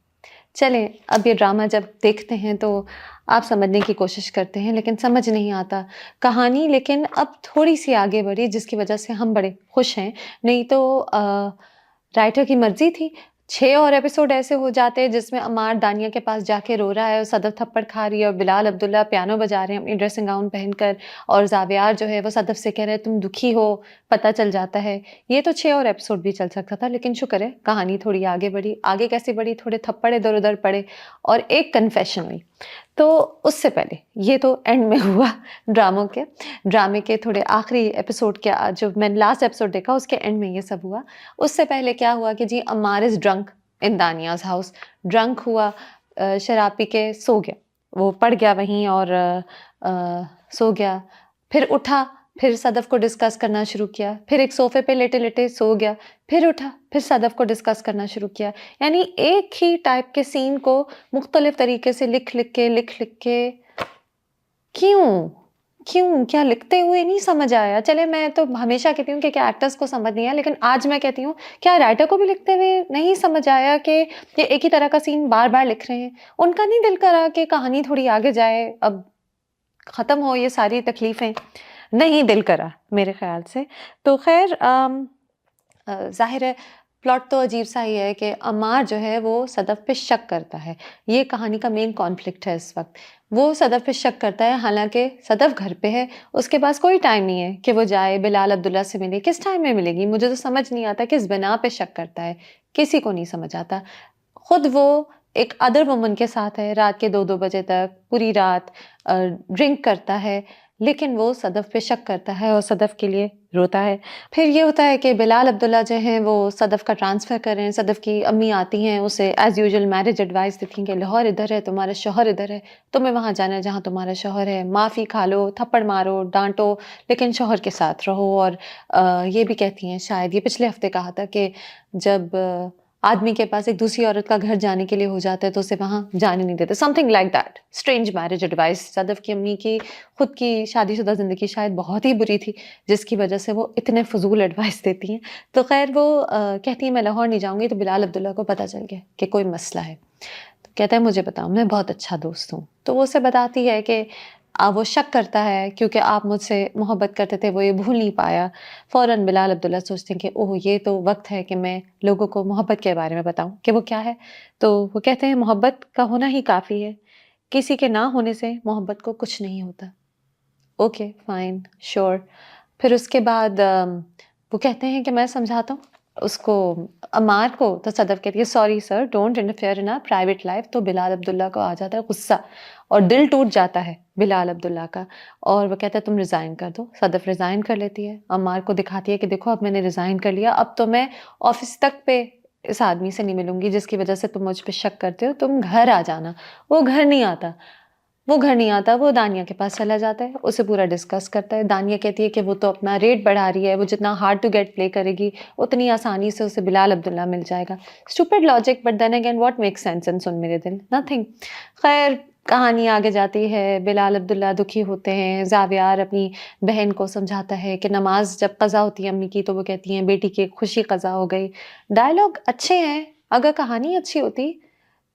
चलें, अब ये ड्रामा जब देखते हैं तो आप समझने की कोशिश करते हैं, लेकिन समझ नहीं आता कहानी। लेकिन अब थोड़ी सी आगे बढ़ी जिसकी वजह से हम बड़े खुश हैं। नहीं तो राइटर की मर्जी थी 6 और एपिसोड ऐसे हो जाते हैं जिसमें अमार दानिया के पास जाके रो रहा है और सदफ थप्पड़ खा रही है, और बिलाल अब्दुल्ला पियानो बजा रहे हैं अपनी ड्रेसिंग गाउन पहनकर, और ज़ावियार जो है वो सदफ से कह रहे हैं तुम दुखी हो, पता चल जाता है। ये तो 6 और एपिसोड भी चल सकता था, लेकिन शुक्र है कहानी थोड़ी आगे बढ़ी। आगे कैसे बढ़ी, थोड़े थप्पड़ इधर-उधर पड़े और एक कन्फेशन हुई। तो उससे पहले ये तो एंड में हुआ ड्रामे के थोड़े आखिरी एपिसोड के, जो मैंने लास्ट एपिसोड देखा उसके एंड में ये सब हुआ। उससे पहले क्या हुआ कि जी Ammar is drunk in Daniya's house. Drunk हुआ, शराब पी के सो गया, वो पड़ गया वहीं और सो गया। फिर उठा, फिर सदफ को डिस्कस करना शुरू किया, फिर एक सोफ़े पे लेटे-लेटे सो गया, फिर उठा, फिर सदफ को डिस्कस करना शुरू किया। यानी एक ही टाइप के सीन को मुख्तलिफ तरीके से लिख-लिख के क्यों? क्यों? क्या लिखते हुए नहीं समझ आया? चले, मैं तो हमेशा कहती हूँ कि क्या एक्टर्स को समझ नहीं आया, लेकिन आज मैं कहती हूँ क्या राइटर को भी लिखते हुए नहीं समझ आया कि ये एक ही तरह का सीन बार-बार लिख रहे हैं? उनका नहीं दिल करा कि कहानी थोड़ी आगे जाए, अब ख़त्म हो ये सारी तकलीफ़ें? नहीं दिल करा मेरे ख़्याल से। तो ख़ैर ज़ाहिर है प्लॉट तो अजीब-सा ही है कि अम्मार जो है वो सदफ़ पे शक करता है। ये कहानी का मेन कॉन्फ्लिक्ट है इस वक़्त। वो सदफ़ पे शक करता है, हालाँकि सदफ़ घर पे है, उसके पास कोई टाइम नहीं है कि वो जाए बिलाल अब्दुल्ला से मिले। किस टाइम में मिलेगी? मुझे तो समझ नहीं आता किस बिना पे शक करता है, किसी को नहीं समझ आता। खुद वो एक अदर वुमन के साथ है, रात के 2-2 बजे तक, पूरी रात ड्रिंक करता है, लेकिन वो सदफ़ पे शक करता है और सदफ़ के लिए रोता है। फिर ये होता है कि बिलाल अब्दुल्ला जो हैं वो सदफ़ का ट्रांसफ़र कर रहे हैं। सदफ़ की अम्मी आती हैं, उसे एज़ यूजुअल मैरिज एडवाइस देती हैं कि लाहौर इधर है, तुम्हारा शौहर इधर है, तुम्हें वहाँ जाना है जहाँ तुम्हारा शौहर है। माफ़ी खा लो, थप्पड़ मारो, डाँटो, लेकिन शौहर के साथ रहो। और ये भी कहती हैं, शायद ये पिछले हफ़्ते कहा था कि जब आदमी के पास एक दूसरी औरत का घर जाने के लिए हो जाता है तो उसे वहाँ जाने नहीं देते, something like that. Strange marriage advice. Sadaf की अम्मी की खुद की शादीशुदा ज़िंदगी शायद बहुत ही बुरी थी, जिसकी वजह से वो इतने फ़ुज़ूल एडवाइस देती हैं। तो ख़ैर वो कहती हैं मैं लाहौर नहीं जाऊँगी, तो बिलाल अब्दुल्ला को पता चल गया कि कोई मसला है। तो कहता है मुझे बताओ, मैं बहुत अच्छा दोस्त हूँ। तो वो उसे बताती है कि वो शक करता है क्योंकि आप मुझसे मोहब्बत करते थे, वो ये भूल नहीं पाया। फ़ौरन बिलाल अब्दुल्ला सोचते हैं कि ओह! ये तो वक़्त है कि मैं लोगों को मोहब्बत के बारे में बताऊँ कि वो क्या है। तो वो कहते हैं मोहब्बत का होना ही काफ़ी है। किसी के ना होने से मोहब्बत को कुछ नहीं होता। Okay, fine, sure. फिर उसके बाद वो कहते हैं कि मैं समझाता हूँ। उसको अम्मार को, तो सदफ कहती है sorry sir, don't interfere in our private life. तो बिलाल अब्दुल्ला को आ जाता है गुस्सा और दिल टूट जाता है बिलाल अब्दुल्ला का, और वो कहता है तुम रिज़ाइन कर दो। सदफ रिज़ाइन कर लेती है, अम्मार को दिखाती है कि देखो अब मैंने रिज़ाइन कर लिया, अब तो मैं ऑफिस तक पे इस आदमी से नहीं मिलूंगी जिसकी वजह से तुम मुझ पे शक करते हो, तुम घर आ जाना। वो घर नहीं आता, वो घर नहीं आता, वो दानिया के पास चला जाता है, उसे पूरा डिस्कस करता है। दानिया कहती है कि वो तो अपना रेट बढ़ा रही है, वो जितना हार्ड टू गेट प्ले करेगी उतनी आसानी से उसे बिलाल अब्दुल्ला मिल जाएगा। Stupid logic, but then again what makes sense in Sun Mere Dil, nothing. खैर कहानी आगे जाती है, बिलाल अब्दुल्ला दुखी होते हैं, ज़ावियार अपनी बहन को समझाता है कि नमाज जब कज़ा होती है अम्मी की तो वो कहती हैं बेटी की खुशी कज़ा हो गई। डायलॉग अच्छे हैं, अगर कहानी अच्छी होती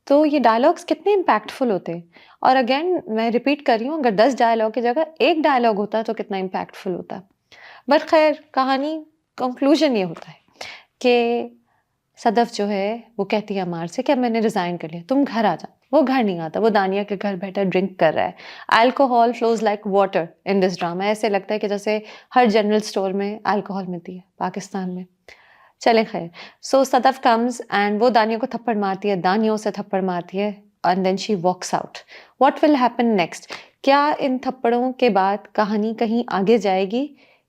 तो ये डायलॉग्स कितने इम्पैक्टफुल होते। और अगेन मैं रिपीट कर रही हूँ, अगर 10 डायलॉग की जगह 1 डायलॉग होता तो कितना इम्पैक्टफुल होता। बट खैर कहानी कंक्लूजन ये होता है कि सदफ जो है वो कहती है अमार से कि अब मैंने रिज़ाइन कर लिया, तुम घर आ जा। वो घर नहीं आता, वो दानिया के घर बैठा ड्रिंक कर रहा है। Alcohol flows like water in this drama. ऐसे लगता है कि जैसे हर जनरल स्टोर में अल्कोहल मिलती है पाकिस्तान में। चलें खैर, सो सदफ कम्स एंड वो दानिया को थप्पड़ मारती है, दानिया उसे थप्पड़ मारती है, and then she walks out. What will happen next? क्या इन थप्पड़ों के बाद कहानी कहीं आगे जाएगी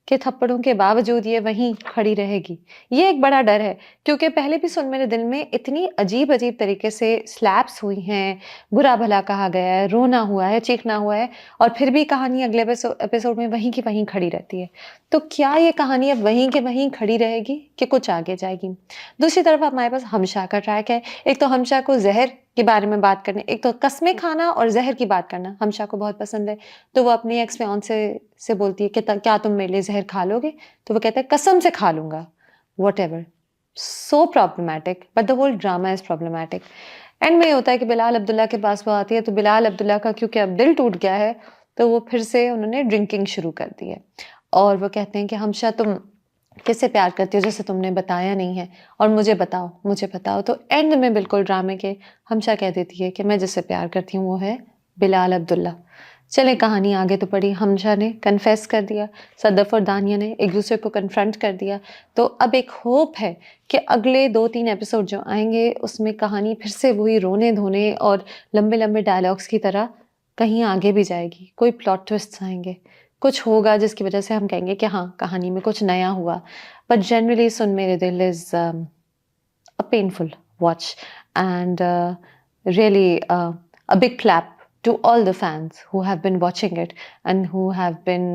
कि थप्पड़ों के बावजूद ये वहीं खड़ी रहेगी? ये एक बड़ा डर है, क्योंकि पहले भी सुन मेरे दिल में इतनी अजीब-अजीब तरीके से स्लैप्स हुई हैं, बुरा-भला कहा गया है, रोना हुआ है, चीखना हुआ है, और फिर भी कहानी अगले एपिसोड में वहीं की वहीं खड़ी रहती है। तो क्या ये कहानी अब वहीं के वहीं खड़ी रहेगी कि कुछ आगे जाएगी? दूसरी तरफ हमारे पास हमशा का ट्रैक है। एक तो हमशा को ज़हर के बारे में बात करने, एक तो कस्में खाना और ज़हर की बात करना हमशा को बहुत पसंद है। तो वो अपनी एक्स फियांसे से बोलती है कि क्या तुम मेरे लिए ज़हर खा लोगे? तो वो कहता है कसम से खा लूँगा। Whatever. So problematic, but the whole drama is problematic. End में ये होता है कि बिलाल अब्दुल्ला के पास वो आती है, तो बिलाल अब्दुल्ला का क्योंकि अब दिल टूट गया है, तो वो फिर से उन्होंने ड्रिंकिंग शुरू कर दी है। और वो कहते हैं कि हमशा तुम किससे प्यार करती हो जैसे तुमने बताया नहीं है, और मुझे बताओ, मुझे बताओ। तो एंड में बिल्कुल ड्रामे के हमशा कह देती है कि मैं जिससे प्यार करती हूँ वो है बिलाल अब्दुल्ला। चलें कहानी आगे तो बढ़ी, हमशा ने कन्फेस कर दिया, सदफ और दानिया ने एक दूसरे को कन्फ्रंट कर दिया। तो अब एक होप है कि अगले 2-3 एपिसोड जो आएँगे उसमें कहानी फिर से वही रोने-धोने और लंबे-लंबे डायलॉग्स की तरह कहीं आगे भी जाएगी। कोई प्लॉट ट्विस्ट्स आएँगे, कुछ होगा जिसकी वजह से हम कहेंगे कि हाँ, कहानी में कुछ नया हुआ। बट जनरली सुन मेरे दिल is a painful watch, and really a big clap to all the fans who have been watching it and who have been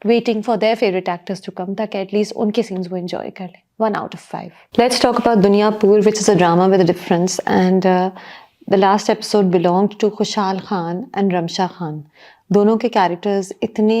waiting for their favorite actors to come ताकि at least उनके scenes वो enjoy कर लें। 1 out of 5. Let's talk about Dunyapur, which is a drama with a difference, and the last episode belonged to Khushal Khan and Ramsha Khan. दोनों के characters इतने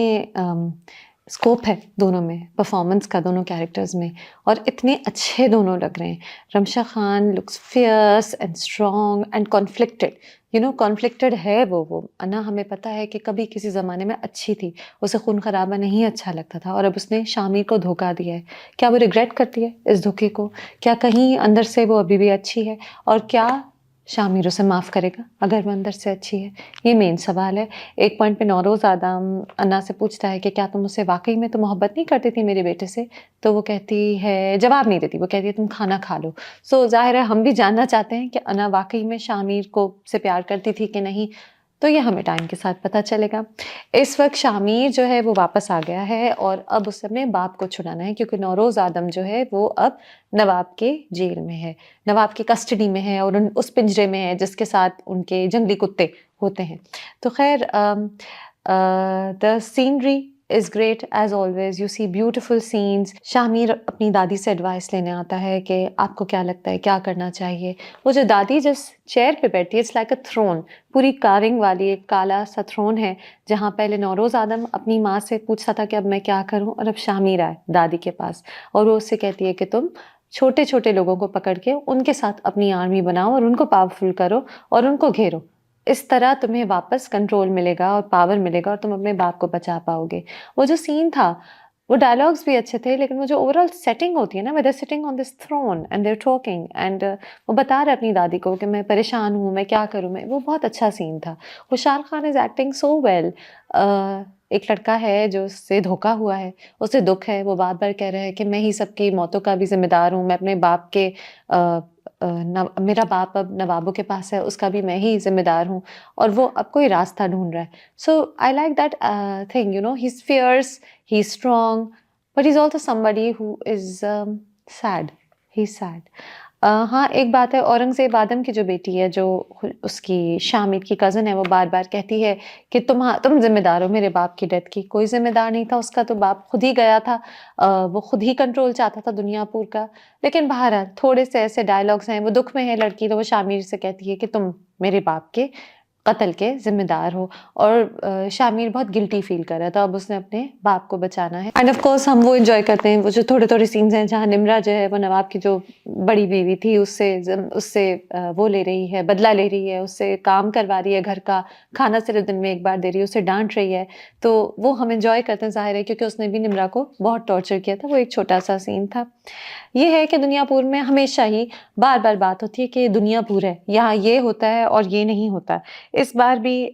scope है दोनों में, परफॉर्मेंस का दोनों कैरेक्टर्स में, और इतने अच्छे दोनों लग रहे हैं। Ramsha Khan looks fierce and strong and conflicted, you know conflicted है वो अना हमें पता है कि कभी किसी ज़माने में अच्छी थी, उसे खून खराबा नहीं अच्छा लगता था, और अब उसने शामिर को धोखा दिया है। क्या वो रिग्रेट करती है इस धोखे को? क्या कहीं अंदर से वो अभी भी अच्छी है? और क्या शामिर उसे माफ़ करेगा अगर वो अंदर से अच्छी है? ये मेन सवाल है। एक पॉइंट पे नौरोज़ आदम अन्ना से पूछता है कि क्या तुम उससे वाक़ई में तो मोहब्बत नहीं करती थी मेरे बेटे से? तो वो कहती है, जवाब नहीं देती, वो कहती है तुम खाना खा लो। सो ज़ाहिर है हम भी जानना चाहते हैं कि अन्ना वाक़ई में शामिर को से प्यार करती थी कि नहीं? तो ये हमें टाइम के साथ पता चलेगा। इस वक़्त शामिर जो है वो वापस आ गया है और अब उसे अपने बाप को छुड़ाना है, क्योंकि नौरोज़ आदम जो है वो अब नवाब के जेल में है, नवाब की कस्टडी में है, और उस पिंजरे में है जिसके साथ उनके जंगली कुत्ते होते हैं। तो खैर the scenery is great as always, you see beautiful scenes. Shamir अपनी दादी से एडवाइस लेने आता है कि आपको क्या लगता है क्या करना चाहिए। वो जो दादी जिस चेयर पे बैठी है, इट्स लाइक अ थ्रोन, पूरी कार्विंग वाली एक काला सा थ्रोन है, जहाँ पहले नौरोज़ आदम अपनी माँ से पूछता था कि अब मैं क्या करूँ, और अब शामिर आए दादी के पास और वो उससे कहती है कि तुम छोटे-छोटे लोगों को पकड़ के उनके साथ अपनी आर्मी बनाओ और उनको पावरफुल करो और उनको घेरो। इस तरह तुम्हें वापस कंट्रोल मिलेगा और पावर मिलेगा और तुम अपने बाप को बचा पाओगे। वो जो सीन था वो डायलॉग्स भी अच्छे थे, लेकिन वो जो ओवरऑल सेटिंग होती है ना, where sitting on this throne and they are talking and वो बता रहे अपनी दादी को कि मैं परेशान हूँ, मैं क्या करूँ मैं, वो बहुत अच्छा सीन था। खुशहाल Khan is acting so well. एक लड़का है जो उससे धोखा हुआ है, उसे दुःख है, वो बार-बार कह रहा है कि मैं ही सबकी मौतों का भी ज़िम्मेदार हूँ, मैं अपने बाप के नव मेरा बाप अब नवाबों के पास है, उसका भी मैं ही ज़िम्मेदार हूँ, और वो अब कोई रास्ता ढूँढ रहा है। So I like that thing, you know, he's fierce, he's strong, but he's also somebody who is sad. He's sad. हाँ, एक बात है, औरंगज़ेब आदम की जो बेटी है, जो उसकी शामिर की कज़न है, वो बार-बार कहती है कि तुम ज़िम्मेदार हो मेरे बाप की डेथ की। कोई ज़िम्मेदार नहीं था, उसका तो बाप खुद ही गया था। वो खुद ही कंट्रोल चाहता था दुनियापुर का। लेकिन बहरहाल थोड़े से ऐसे डायलॉग्स हैं, वो दुःख में है लड़की, तो वो शामिर से कहती है कि तुम मेरे बाप के कत्ल के ज़िम्मेदार हो, और शामिर बहुत गिल्टी फ़ील कर रहा था, अब उसने अपने बाप को बचाना है। एंड ऑफ़ कोर्स हम वो एन्जॉय करते हैं, वो जो थोड़े-थोड़े सीन्स हैं जहाँ निम्रा जो है वो नवाब की जो बड़ी बीवी थी उससे वो ले रही है, बदला ले रही है, उससे काम करवा रही है घर का, खाना सिर्फ़ दिन में 1 बार दे रही है, उसे डाँट रही है। तो वो हम एन्जॉय करते हैं, ज़ाहिर है, क्योंकि उसने भी निम्रा को बहुत टॉर्चर किया था, वो एक छोटा-सा सीन था। ये है कि दुनियापुर में हमेशा ही बार-बार बात होती है कि दुनियापुर है, यहाँ ये होता है और ये नहीं होता। इस बार भी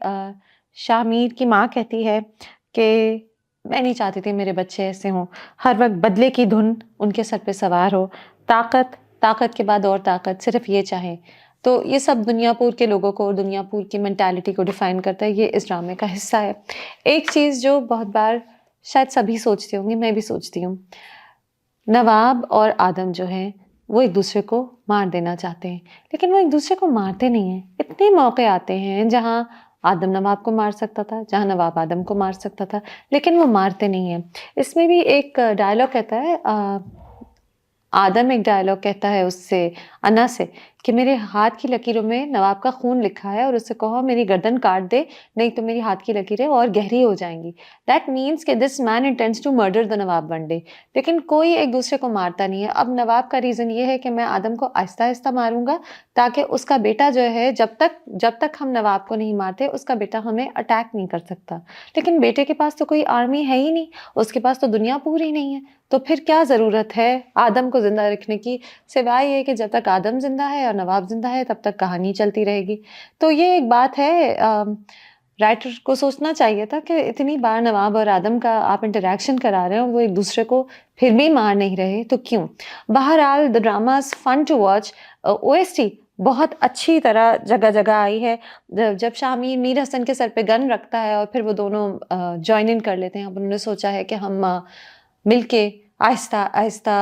शामिर की माँ कहती है कि मैं नहीं चाहती थी मेरे बच्चे ऐसे हों, हर वक़्त बदले की धुन उनके सर पे सवार हो, ताकत, ताकत के बाद और ताकत, सिर्फ़ ये चाहें। तो ये सब दुनियापुर के लोगों को, दुनियापुर की मेंटालिटी को डिफ़ाइन करता है, ये इस ड्रामे का हिस्सा है। एक चीज़ जो बहुत बार शायद सभी सोचते होंगे, मैं भी सोचती हूँ, नवाब और आदम जो हैं, वो एक-दूसरे को मार देना चाहते हैं, लेकिन वो एक-दूसरे को मारते नहीं हैं। इतने मौके आते हैं जहाँ आदम नवाब को मार सकता था, जहाँ नवाब आदम को मार सकता था, लेकिन वो मारते नहीं हैं। इसमें भी एक डायलॉग कहता है, आदम एक डायलॉग कहता है उससे, अन्ना से, कि मेरे हाथ की लकीरों में नवाब का खून लिखा है, और उससे कहो मेरी गर्दन काट दे, नहीं तो मेरी हाथ की लकीरें और गहरी हो जाएँगी। दैट मीन्स कि this man intends to murder the nawab one day. लेकिन कोई एक-दूसरे को मारता नहीं है। अब नवाब का रीज़न ये है कि मैं आदम को आहिस्ता-आहिस्ता मारूँगा, ताकि उसका बेटा जो है, जब तक हम नवाब को नहीं मारते, उसका बेटा हमें अटैक नहीं कर सकता। लेकिन बेटे के पास तो कोई आर्मी है ही नहीं, उसके पास तो दुनिया पूरी नहीं है। तो फिर क्या ज़रूरत है आदम को ज़िंदा रखने की, सिवाय ये कि जब तक आदम ज़िंदा है और नवाब ज़िंदा है, तब तक कहानी चलती रहेगी। तो ये एक बात है, राइटर को सोचना चाहिए था कि इतनी बार नवाब और आदम का आप इंटरैक्शन करा रहे हो, वो एक-दूसरे को फिर भी मार नहीं रहे, तो क्यों? बहरहाल the drama is fun to watch. OST बहुत अच्छी तरह जगह-जगह आई है। जब शामी मीर हसन के सर पे गन रखता है और फिर वो दोनों जॉइन इन कर लेते हैं। अब उन्होंने सोचा है कि हम मिलके आहिस्ता-आहिस्ता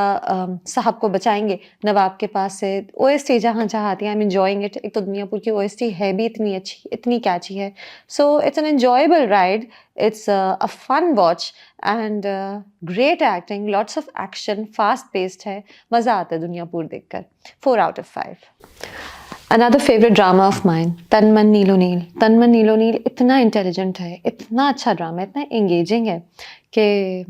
साहब को बचाएँगे नवाब के पास से। ओएसटी जहाँ-जहाँ आती है, आई एम एन्जॉयिंग इट। एक तो दुनियापुर की ओएसटी है भी इतनी अच्छी, इतनी कैची है। So it's an enjoyable ride, it's a fun watch and great acting, lots of action, fast paced है। मज़ा आता है दुनियापुर देखकर। 4 out of 5। Another favourite drama of mine, Tan Man नीलो नील। तन मन नीलो नील इतना इंटेलिजेंट है, इतना अच्छा ड्रामा है, इतना एंगेजिंग है कि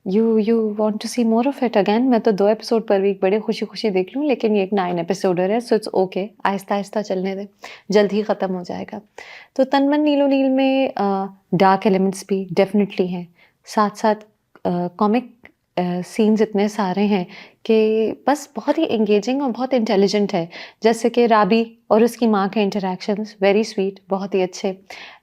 you want to see more of it again. मैं तो 2 एपिसोड पर वीक बड़े खुशी-खुशी देख लूँ, लेकिन ये एक 9 एपिसोडर है, सो इट्स ओके, आहिस्ता-आहिस्ता चलने दें, जल्द ही ख़त्म हो जाएगा। तो तन मन नीलो नील में डार्क एलिमेंट्स भी डेफ़िनिटली हैं, साथ-साथ कॉमिक सीन्स इतने सारे हैं कि बस बहुत ही एंगेजिंग और बहुत इंटेलिजेंट है। जैसे कि राबी और उसकी माँ के इंटरैक्शंस वेरी स्वीट, बहुत ही अच्छे।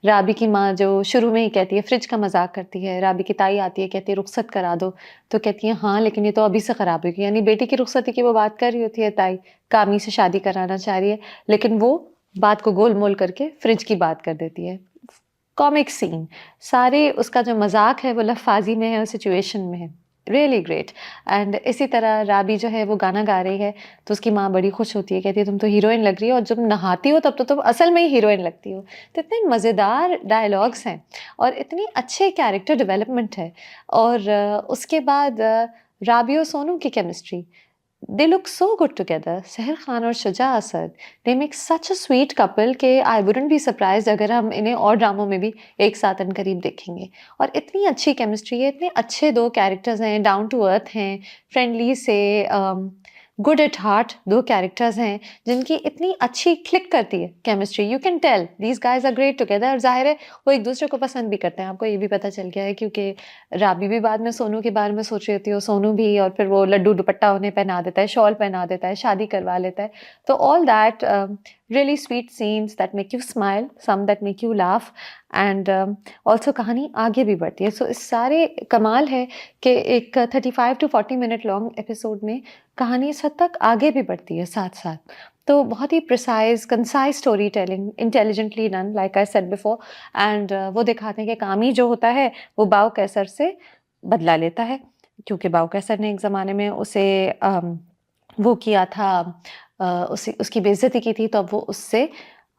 राबी की माँ जो शुरू में ही कहती है, फ्रिज का मज़ाक करती है, राबी की ताई आती है, कहती है रुख़्सत करा दो, तो कहती है हाँ, लेकिन ये तो अभी से ख़राब होगी, यानी बेटी की रुख़्सती की वो बात कर रही होती है ताई, कामी से शादी कराना चाह रही है, लेकिन वो बात को गोल-मोल करके फ्रिज की बात कर देती है। कॉमिक सीन, सारे उसका जो मज़ाक है वो लफ़ाज़ी में है और सिचुएशन में है। Really great. एंड इसी तरह राबी जो है वो गाना गा रही है, तो उसकी माँ बड़ी खुश होती है, कहती है तुम तो हीरोइन लग रही हो, और जब नहाती हो तब तो तुम असल में ही हीरोइन लगती हो। तो इतने मज़ेदार डायलॉग्स हैं और इतनी अच्छे कैरेक्टर डेवलपमेंट है, और उसके बाद राबी और सोनू की chemistry, they look so good together. Seher Khan और Shuja Asad, they make such a sweet couple कि I wouldn't be surprised अगर हम इन्हें और ड्रामों में भी एक साथ अनकरीब देखेंगे। और इतनी अच्छी केमिस्ट्री है, इतने अच्छे 2 कैरेक्टर्स हैं, डाउन टू अर्थ हैं, फ्रेंडली से गुड एट हार्ट 2 कैरेक्टर्स हैं जिनकी इतनी अच्छी क्लिक करती है chemistry. You can tell these guys are great together. और ज़ाहिर है वो एक दूसरे को पसंद भी करते हैं, आपको ये भी पता चल गया है क्योंकि राबी भी बाद में सोनू के बारे में सोच रही होती है, सोनू भी, और फिर वो लड्डू दुपट्टा उन्हें पहना देता है, शॉल पहना देता है, शादी करवा लेता है। तो all that really sweet scenes that make you smile, some that make you laugh, and also कहानी आगे भी बढ़ती है। सो इस सारे कमाल है कि एक 35 टू 40 मिनट लॉन्ग एपिसोड में कहानी इस हद तक आगे भी बढ़ती है साथ साथ। तो बहुत ही precise concise story telling, intelligently done, like I said before. And वो दिखाते हैं कि कामी जो होता है वो बाव कैसर से बदला लेता है, क्योंकि बाव कैसर ने एक ज़माने में उसे वो किया था, उसकी बेइज्जती की थी, तो अब वो उससे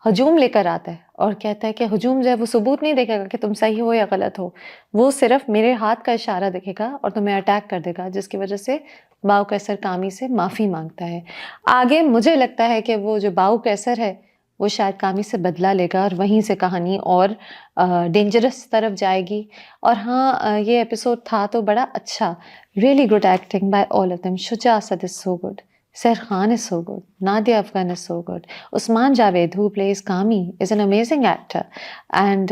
हजूम लेकर आता है और कहता है कि हजूम जो है वो सबूत नहीं देखेगा कि तुम सही हो या गलत हो, वो सिर्फ मेरे हाथ का इशारा देखेगा और तुम्हें अटैक कर देगा, जिसकी वजह से बाव कैसर कामी से माफ़ी मांगता है। आगे मुझे लगता है कि वो जो बाव कैसर है वो शायद कामी से बदला लेगा और वहीं से कहानी और डेंजरस तरफ जाएगी। और हाँ, ये एपिसोड था तो बड़ा अच्छा, really good acting by all of them. Shuja Asad is so good, Sir Khan is so good, Nadia Afghan is so good, Usman Javed who plays Kami is an amazing actor, and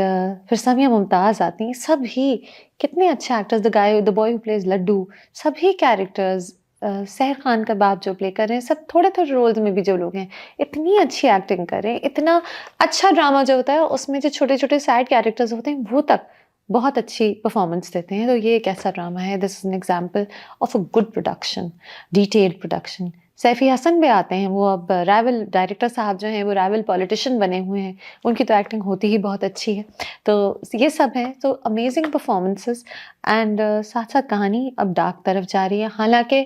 फिर सामिया मुमताज़ आती हैं, सभी कितने अच्छे actors, the boy who plays Laddu, सभी characters, सहर खान का बाप जो प्ले कर रहे हैं, सब थोड़े थोड़े रोल्स में भी जो लोग हैं इतनी अच्छी एक्टिंग कर रहे हैं। इतना अच्छा ड्रामा जो होता है उसमें जो छोटे छोटे सैड कैरेक्टर्स होते हैं वो तक बहुत अच्छी परफॉर्मेंस देते हैं। तो ये एक ऐसा ड्रामा है, this is an example of a good production, detailed production. Saifi Hassan भी आते हैं, वो अब राइवल डायरेक्टर साहब जो हैं वो राइवल पॉलिटिशियन बने हुए हैं, उनकी तो एक्टिंग होती ही बहुत अच्छी है। तो ये सब है, तो अमेजिंग परफॉर्मेंसेस, एंड साथ साथ कहानी अब डार्क तरफ जा रही है। हालांकि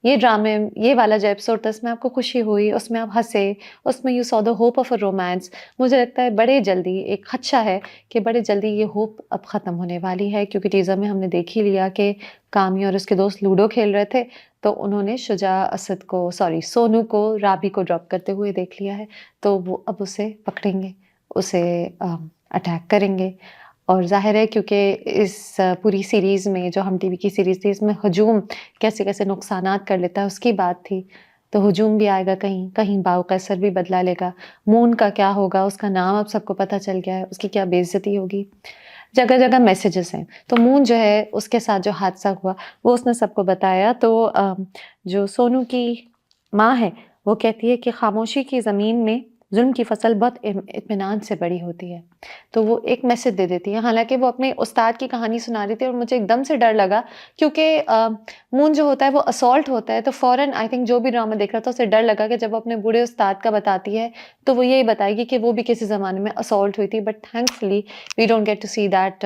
ये ड्रामे, ये वाला जो एपिसोड था इसमें आपको खुशी हुई, उसमें आप हंसे, उसमें you saw the hope of a romance. मुझे लगता है बड़े जल्दी, एक खदशा है कि बड़े जल्दी ये होप अब ख़त्म होने वाली है, क्योंकि टीज़र में हमने देख ही लिया कि कामी और उसके दोस्त लूडो खेल रहे थे, तो उन्होंने शुजा असद को, सॉरी सोनू को, राबी को ड्रॉप करते हुए देख लिया है। तो वो अब उसे पकड़ेंगे, उसे अटैक करेंगे। और ज़ाहिर है क्योंकि इस पूरी सीरीज़ में, जो हम टीवी की सीरीज़ थी, इसमें हजूम कैसे-कैसे नुकसानात कर लेता है उसकी बात थी। तो हजूम भी आएगा कहीं, कहीं बाव कैसर भी बदला लेगा। मून का क्या होगा, उसका नाम अब सबको पता चल गया है, उसकी क्या बेइज़्ज़ती होगी। जगह-जगह मैसेजेस हैं। तो मून जो है उसके साथ जो हादसा हुआ वो उसने सबको बताया। तो जो सोनू की माँ है वो कहती है कि खामोशी की ज़मीन में ज़ुल्म की फसल बहुत इत्मीनान से बड़ी होती है। तो वो एक मैसेज दे देती है। हालाँकि वो अपने उस्ताद की कहानी सुना रही थी और मुझे एकदम से डर लगा, क्योंकि मून जो होता है वो असॉल्ट होता है, तो फ़ौरन आई थिंक जो भी ड्रामा देख रहा था उसे डर लगा कि जब वो अपने बूढ़े उस्ताद का बताती है तो वो यही बताएगी कि वो भी किसी ज़माने में असॉल्ट हुई थी। But thankfully we don't get to see that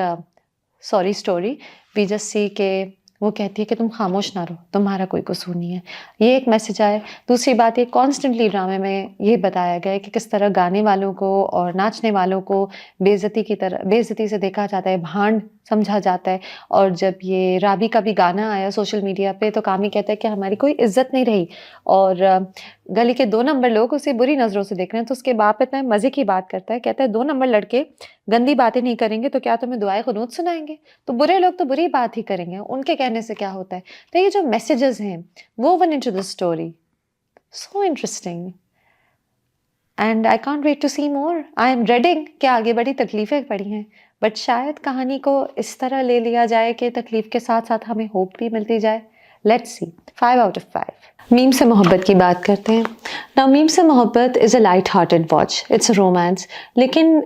sorry story, we just see के वो कहती है कि तुम खामोश ना रहो, तुम्हारा कोई कसूर नहीं है। ये एक मैसेज आया। दूसरी बात, ये कॉन्स्टेंटली ड्रामे में ये बताया गया है कि किस तरह गाने वालों को और नाचने वालों को बेइज्जती से देखा जाता है, भांड समझा जाता है। और जब ये राबी का भी गाना आया सोशल मीडिया पे, तो कामी कहता है कि हमारी कोई इज्जत नहीं रही, और गली के 2 नंबर लोग उसे बुरी नज़रों से देख रहे हैं। तो उसके बाप इतना मज़े की बात करता है, कहता है 2 नंबर लड़के गंदी बातें नहीं करेंगे तो क्या तुम्हें दुआए क़ुनूत सुनाएँगे? तो बुरे लोग तो बुरी बात ही करेंगे, उनके कहने से क्या होता है? तो ये जो मैसेजेस हैं, woven into the story, so interesting, and I can't wait to see more. I am dreading कि आगे बड़ी तकलीफ़ें पड़ी हैं, बट शायद कहानी को इस तरह ले लिया जाए कि तकलीफ़ के साथ-साथ हमें होप भी मिलती जाए। Let's see, 5 out of 5। Meme Se मोहब्बत की बात करते हैं। Now Meem Se Mohabbat is a light hearted watch, it's a romance, लेकिन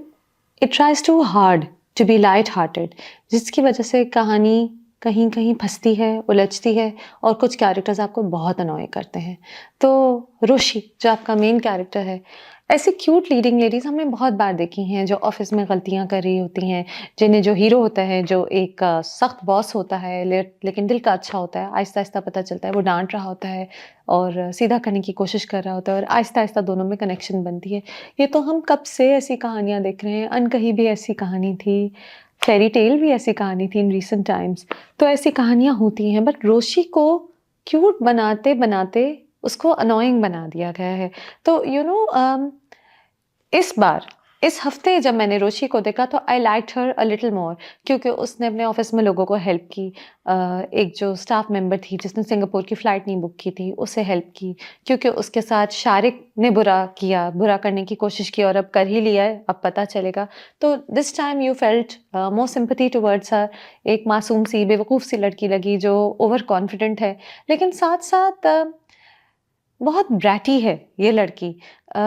it tries too hard to be light hearted, जिसकी वजह से कहानी कहीं-कहीं फँसती है, उलझती है, और कुछ कैरेक्टर्स आपको बहुत अनॉय करते हैं। तो रोशी जो आपका मेन कैरेक्टर है, ऐसी क्यूट लीडिंग लेडीज़ हमने बहुत बार देखी हैं जो ऑफ़िस में गलतियाँ कर रही होती हैं, जिन्हें जो हीरो होता है, जो एक सख्त बॉस होता है, लेकिन दिल का अच्छा होता है, आहिस्ता-आहिस्ता पता चलता है वो डाँट रहा होता है और सीधा करने की कोशिश कर रहा होता है, और आहिस्ता-आहिस्ता दोनों में कनेक्शन बनती है। ये तो हम कब से ऐसी कहानियाँ देख रहे हैं। अनकही भी ऐसी कहानी थी, फेयरी टेल भी ऐसी कहानी थी इन रीसेंट टाइम्स। तो ऐसी कहानियाँ होती हैं, बट रोशी को क्यूट बनाते-बनाते उसको अनोइंग बना दिया गया है। तो इस बार इस हफ्ते जब मैंने रोशी को देखा तो I liked her a little more, क्योंकि उसने अपने ऑफिस में लोगों को हेल्प की। एक जो स्टाफ मेंबर थी जिसने सिंगापुर की फ़्लाइट नहीं बुक की थी, उसे हेल्प की, क्योंकि उसके साथ शारिक ने बुरा करने की कोशिश की और अब कर ही लिया है, अब पता चलेगा। तो this time you felt more sympathy towards हर। एक मासूम सी, बेवकूफ़ सी लड़की लगी जो ओवर कॉन्फिडेंट है, लेकिन साथ-साथ बहुत ब्रैटी है ये लड़की। अ,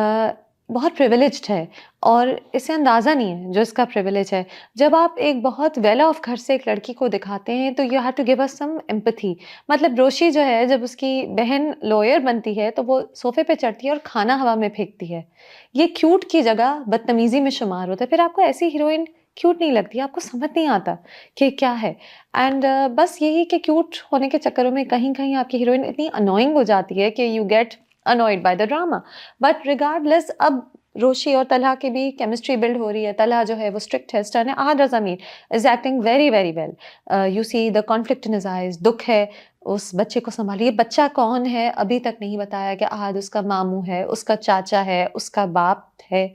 बहुत प्रिविलेज्ड है और इसे अंदाज़ा नहीं है जो इसका प्रिविलेज है। जब आप एक बहुत वेल ऑफ घर से एक लड़की को दिखाते हैं तो you have to give us some empathy. मतलब रोशी जो है, जब उसकी बहन लॉयर बनती है तो वो सोफ़े पे चढ़ती है और खाना हवा में फेंकती है। ये क्यूट की जगह बदतमीज़ी में शुमार होता है। फिर आपको ऐसी हीरोइन क्यूट नहीं लगती, आपको समझ नहीं आता कि क्या है। एंड बस यही कि क्यूट होने के चक्करों में कहीं-कहीं आपकी हीरोइन इतनी अनोइंग हो जाती है कि you get annoyed by the drama. But regardless, अब रोशी और तलहा की भी केमिस्ट्री बिल्ड हो रही है। तलहा जो है वो स्ट्रिक्ट है, स्टर्न है। Ahad Raza Mir is acting very, very well. You see the conflict in his eyes, दुःख है उस बच्चे को सँभालिए। बच्चा कौन है अभी तक नहीं बताया कि आहद उसका मामू है, उसका चाचा है, उसका बाप है।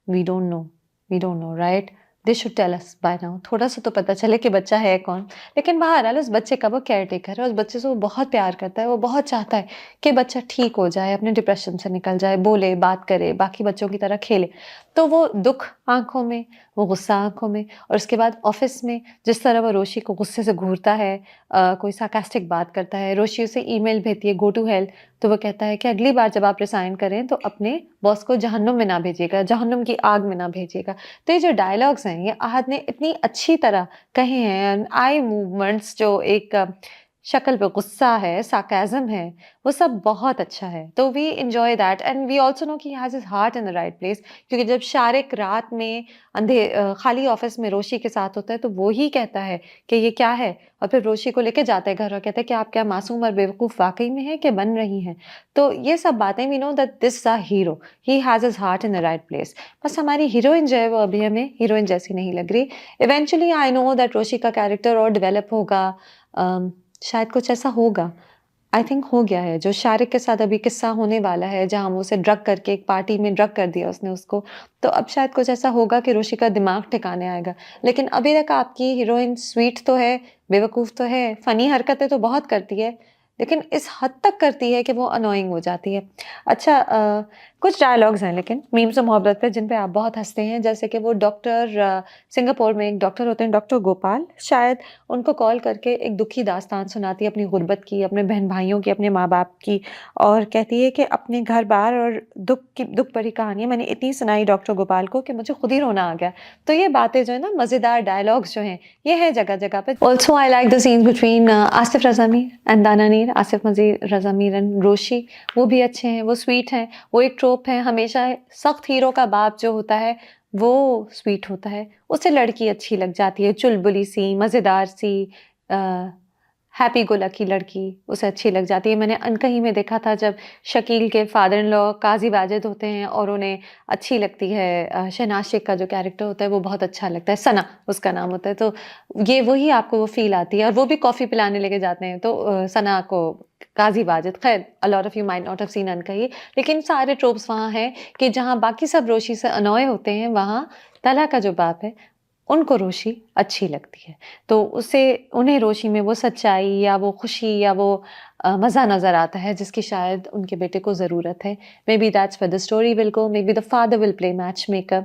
We don't know, we don't know, right? They should tell us by now. थोड़ा-सा तो पता चले कि बच्चा है कौन। लेकिन बहरहाल उस बच्चे का वो केयरटेकर है, उस बच्चे से वो बहुत प्यार करता है, वो बहुत चाहता है कि बच्चा ठीक हो जाए, अपने डिप्रेशन से निकल जाए, बोले, बात करे, बाकी बच्चों की तरह खेले। तो वो दुःख आँखों में, वो गुस्सा आँखों में, और उसके बाद ऑफ़िस में जिस तरह वो रोशी को गुस्से से घूरता है, कोई सार्कास्टिक बात करता है, रोशी उसे ईमेल भेजती है, गो टू हेल, तो वो कहता है कि अगली बार जब आप रिज़ाइन करें तो अपने बॉस को जहन्नुम में ना भेजिएगा, जहन्नुम की आग में ना भेजिएगा। तो ये जो डायलॉग्स हैं, ये आहद ने इतनी अच्छी तरह कहे हैं। आई मूवमेंट्स, जो एक शक्ल पे गुस्सा है, सार्काज़्म है, वो सब बहुत अच्छा है। तो we enjoy that and we also know कि he has his heart in the right place, क्योंकि जब शारिक रात में खाली ऑफ़िस में रोशी के साथ होता है तो वो ही कहता है कि ये क्या है? और फिर रोशी को लेके जाता है घर और कहता है कि आप क्या मासूम और बेवकूफ़ वाक़ई में हैं कि बन रही हैं? तो ये सब बातें, we know that this is a hero, he has his heart in the right place. बस हमारी हीरोइन जो है वो अभी हमें हीरोइन जैसी नहीं लग रही। इवेंचुअली आई नो दैट रोशी का कैरेक्टर और डेवलप होगा, शायद कुछ ऐसा होगा। आई थिंक हो गया है, जो शारिक के साथ अभी किस्सा होने वाला है, जहाँ वो उसे ड्रग करके एक पार्टी में ड्रग कर दिया उसने उसको, तो अब शायद कुछ ऐसा होगा कि रोशी का दिमाग ठिकाने आएगा। लेकिन अभी तक आपकी हीरोइन स्वीट तो है, बेवकूफ़ तो है, फ़नी हरकतें तो बहुत करती है, लेकिन इस हद तक करती है कि वो अनोइंग हो जाती है। अच्छा, कुछ डायलॉग्स हैं लेकिन मीम से मोहब्बत पे, जिन पे आप बहुत हँसते हैं, जैसे कि वो डॉक्टर, सिंगापुर में एक डॉक्टर होते हैं, डॉक्टर गोपाल शायद, उनको कॉल करके एक दुखी दास्तान सुनाती है अपनी गुर्बत की, अपने बहन-भाइयों की, अपने माँ-बाप की, और कहती है कि अपने घर-बार और दुःख भरी कहानियाँ मैंने इतनी सुनाई डॉक्टर गोपाल को कि मुझे खुद ही रोना आ गया। तो ये बातें जो है ना, मज़ेदार डायलॉग्स जो हैं, ये हैं जगह-जगह पे। Also I like the scenes between Asif Raza Mir and दाना नीर, आसिफ मज़ीर रज़ा मीर एंड रोशी, वो भी अच्छे हैं, वो स्वीट हैं। वो एक ट्रोप है, हमेशा सख्त हीरो का बाप जो होता है, वो स्वीट होता है, उसे लड़की अच्छी लग जाती है, चुलबुली सी, मज़ेदार सी, अ, हैप्पी गो लकी लड़की उसे अच्छी लग जाती है। मैंने अनकही में देखा था जब शकील के father in law Qazi Wajid होते हैं और उन्हें अच्छी लगती है, शहनाज शेख का जो कैरेक्टर होता है वो बहुत अच्छा लगता है, सना उसका नाम होता है। तो ये वही आपको वो फ़ील आती है, और वो भी कॉफ़ी पिलाने लेके जाते हैं तो सना को काज़ी वाजिद, ख़ैर a lot of you might not have seen Ankahi, लेकिन सारे ट्रोप्स वहाँ हैं कि जहाँ बाकी सब रोशी से अनॉय होते हैं, वहाँ तलहा का जो बाप है, उनको रोशी अच्छी लगती है। तो उसे उन्हें रोशी में वो सच्चाई या वो खुशी या वो मज़ा नज़र आता है जिसकी शायद उनके बेटे को ज़रूरत है। Maybe that's where the story will go, maybe the father will play match maker,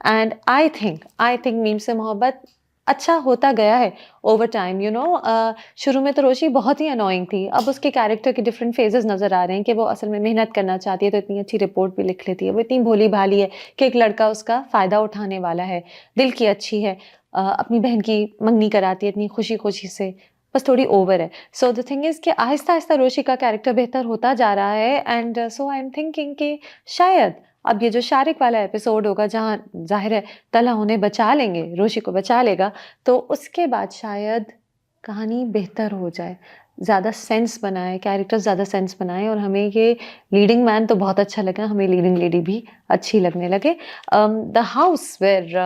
and I think Meem Se Mohabbat अच्छा होता गया है ओवर टाइम, यू नो। शुरू में तो रोशी बहुत ही अनोइंग थी, अब उसके कैरेक्टर के डिफरेंट फेजेज़ नज़र आ रहे हैं कि वो असल में मेहनत करना चाहती है तो इतनी अच्छी रिपोर्ट भी लिख लेती है। वो इतनी भोली-भाली है कि एक लड़का उसका फ़ायदा उठाने वाला है, दिल की अच्छी है, अपनी बहन की मंगनी कराती है इतनी खुशी-खुशी से, बस थोड़ी ओवर है। सो द थिंग इज़ कि आहिस्ता-आहिस्ता रोशी का कैरेक्टर बेहतर होता जा रहा है, and so I am thinking कि शायद अब ये जो शारिक वाला एपिसोड होगा, जहाँ ज़ाहिर है तलहा उन्हें बचा लेंगे, रोशी को बचा लेगा, तो उसके बाद शायद कहानी बेहतर हो जाए, ज़्यादा सेंस बनाए, कैरेक्टर्स ज़्यादा सेंस बनाएँ, और हमें ये लीडिंग मैन तो बहुत अच्छा लगा, हमें लीडिंग लेडी भी अच्छी लगने लगे। द हाउस वेयर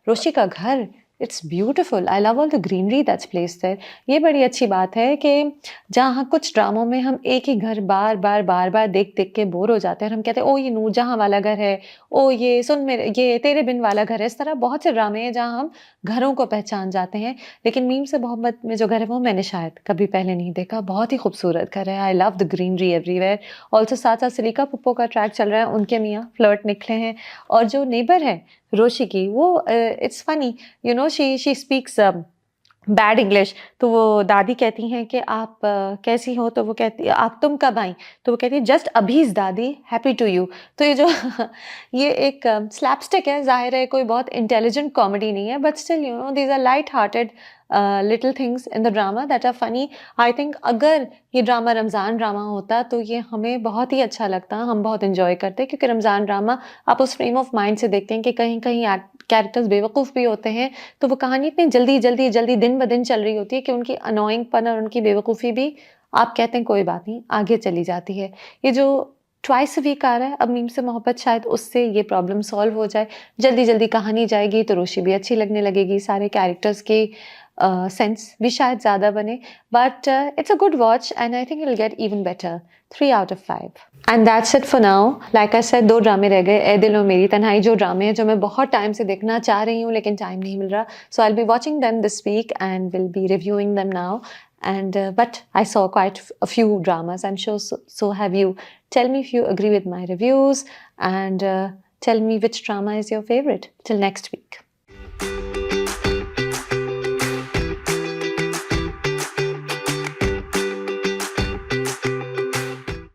रोशी का घर it's beautiful, I love all the greenery that's placed there. ये बड़ी अच्छी बात है कि जहाँ कुछ ड्रामों में हम एक ही घर बार-बार देख-देख के बोर हो जाते हैं और हम कहते हैं, ओह! ये नूरजहाँ वाला घर है, ओह! ये सुन मेरे ये तेरे बिन वाला घर है। इस तरह बहुत से ड्रामे हैं जहाँ हम घरों को पहचान जाते हैं। लेकिन मीम से मोहब्बत में जो घर है वो मैंने शायद कभी पहले नहीं देखा। बहुत ही खूबसूरत घर है। I love the greenery everywhere. Also साथ-साथ सलीका पुप्पो का ट्रैक चल रहा है, उनके मियाँ फ्लर्ट निकले हैं और जो नेबर है रोशी की वो it's funny, you know she speaks bad English. तो वो दादी कहती हैं कि आप कैसी हो? तो वो कहती आप तुम कब आई? तो वो कहती है जस्ट अभीज़ दादी, हैप्पी टू यू। तो ये जो ये एक स्लैपस्टिक है, ज़ाहिर है कोई बहुत इंटेलिजेंट कॉमेडी नहीं है, but still you know these are light hearted little things in the drama that are funny. I think अगर ये ड्रामा रमज़ान ड्रामा होता तो ये हमें बहुत ही अच्छा लगता, हम बहुत एन्जॉय करते, क्योंकि रमज़ान ड्रामा आप उस फ्रेम ऑफ माइंड से देखते हैं कि कहीं-कहीं कैरेक्टर्स बेवकूफ़ भी होते हैं, तो वो कहानी इतनी जल्दी दिन ब दिन चल रही होती है कि उनकी अनोइंगपन और उनकी बेवकूफ़ी भी आप कहते हैं कोई बात नहीं, आगे चली जाती है। ये जो ट्वाइस अ वीक आ रहा है अब मीम से मोहब्बत, शायद उससे ये प्रॉब्लम सॉल्व हो जाए। जल्दी-जल्दी कहानी जाएगी तो रोशी भी अच्छी लगने लगेगी, सारे कैरेक्टर्स के सेंस भी शायद ज़्यादा बने। But it's a good watch and I think it will get even better. 3 out of 5। And that's it for now. Like I said 2 ड्रामे रह गए, ए दिल और मेरी तन्हाई, जो ड्रामे हैं जो मैं बहुत टाइम से देखना चाह रही हूँ लेकिन टाइम नहीं मिल रहा। So I will be watching them this week and will be reviewing them now. And but I saw quite a few dramas. I'm sure so have you. Tell me if you agree with my reviews and tell me which drama is your favorite. Till next week.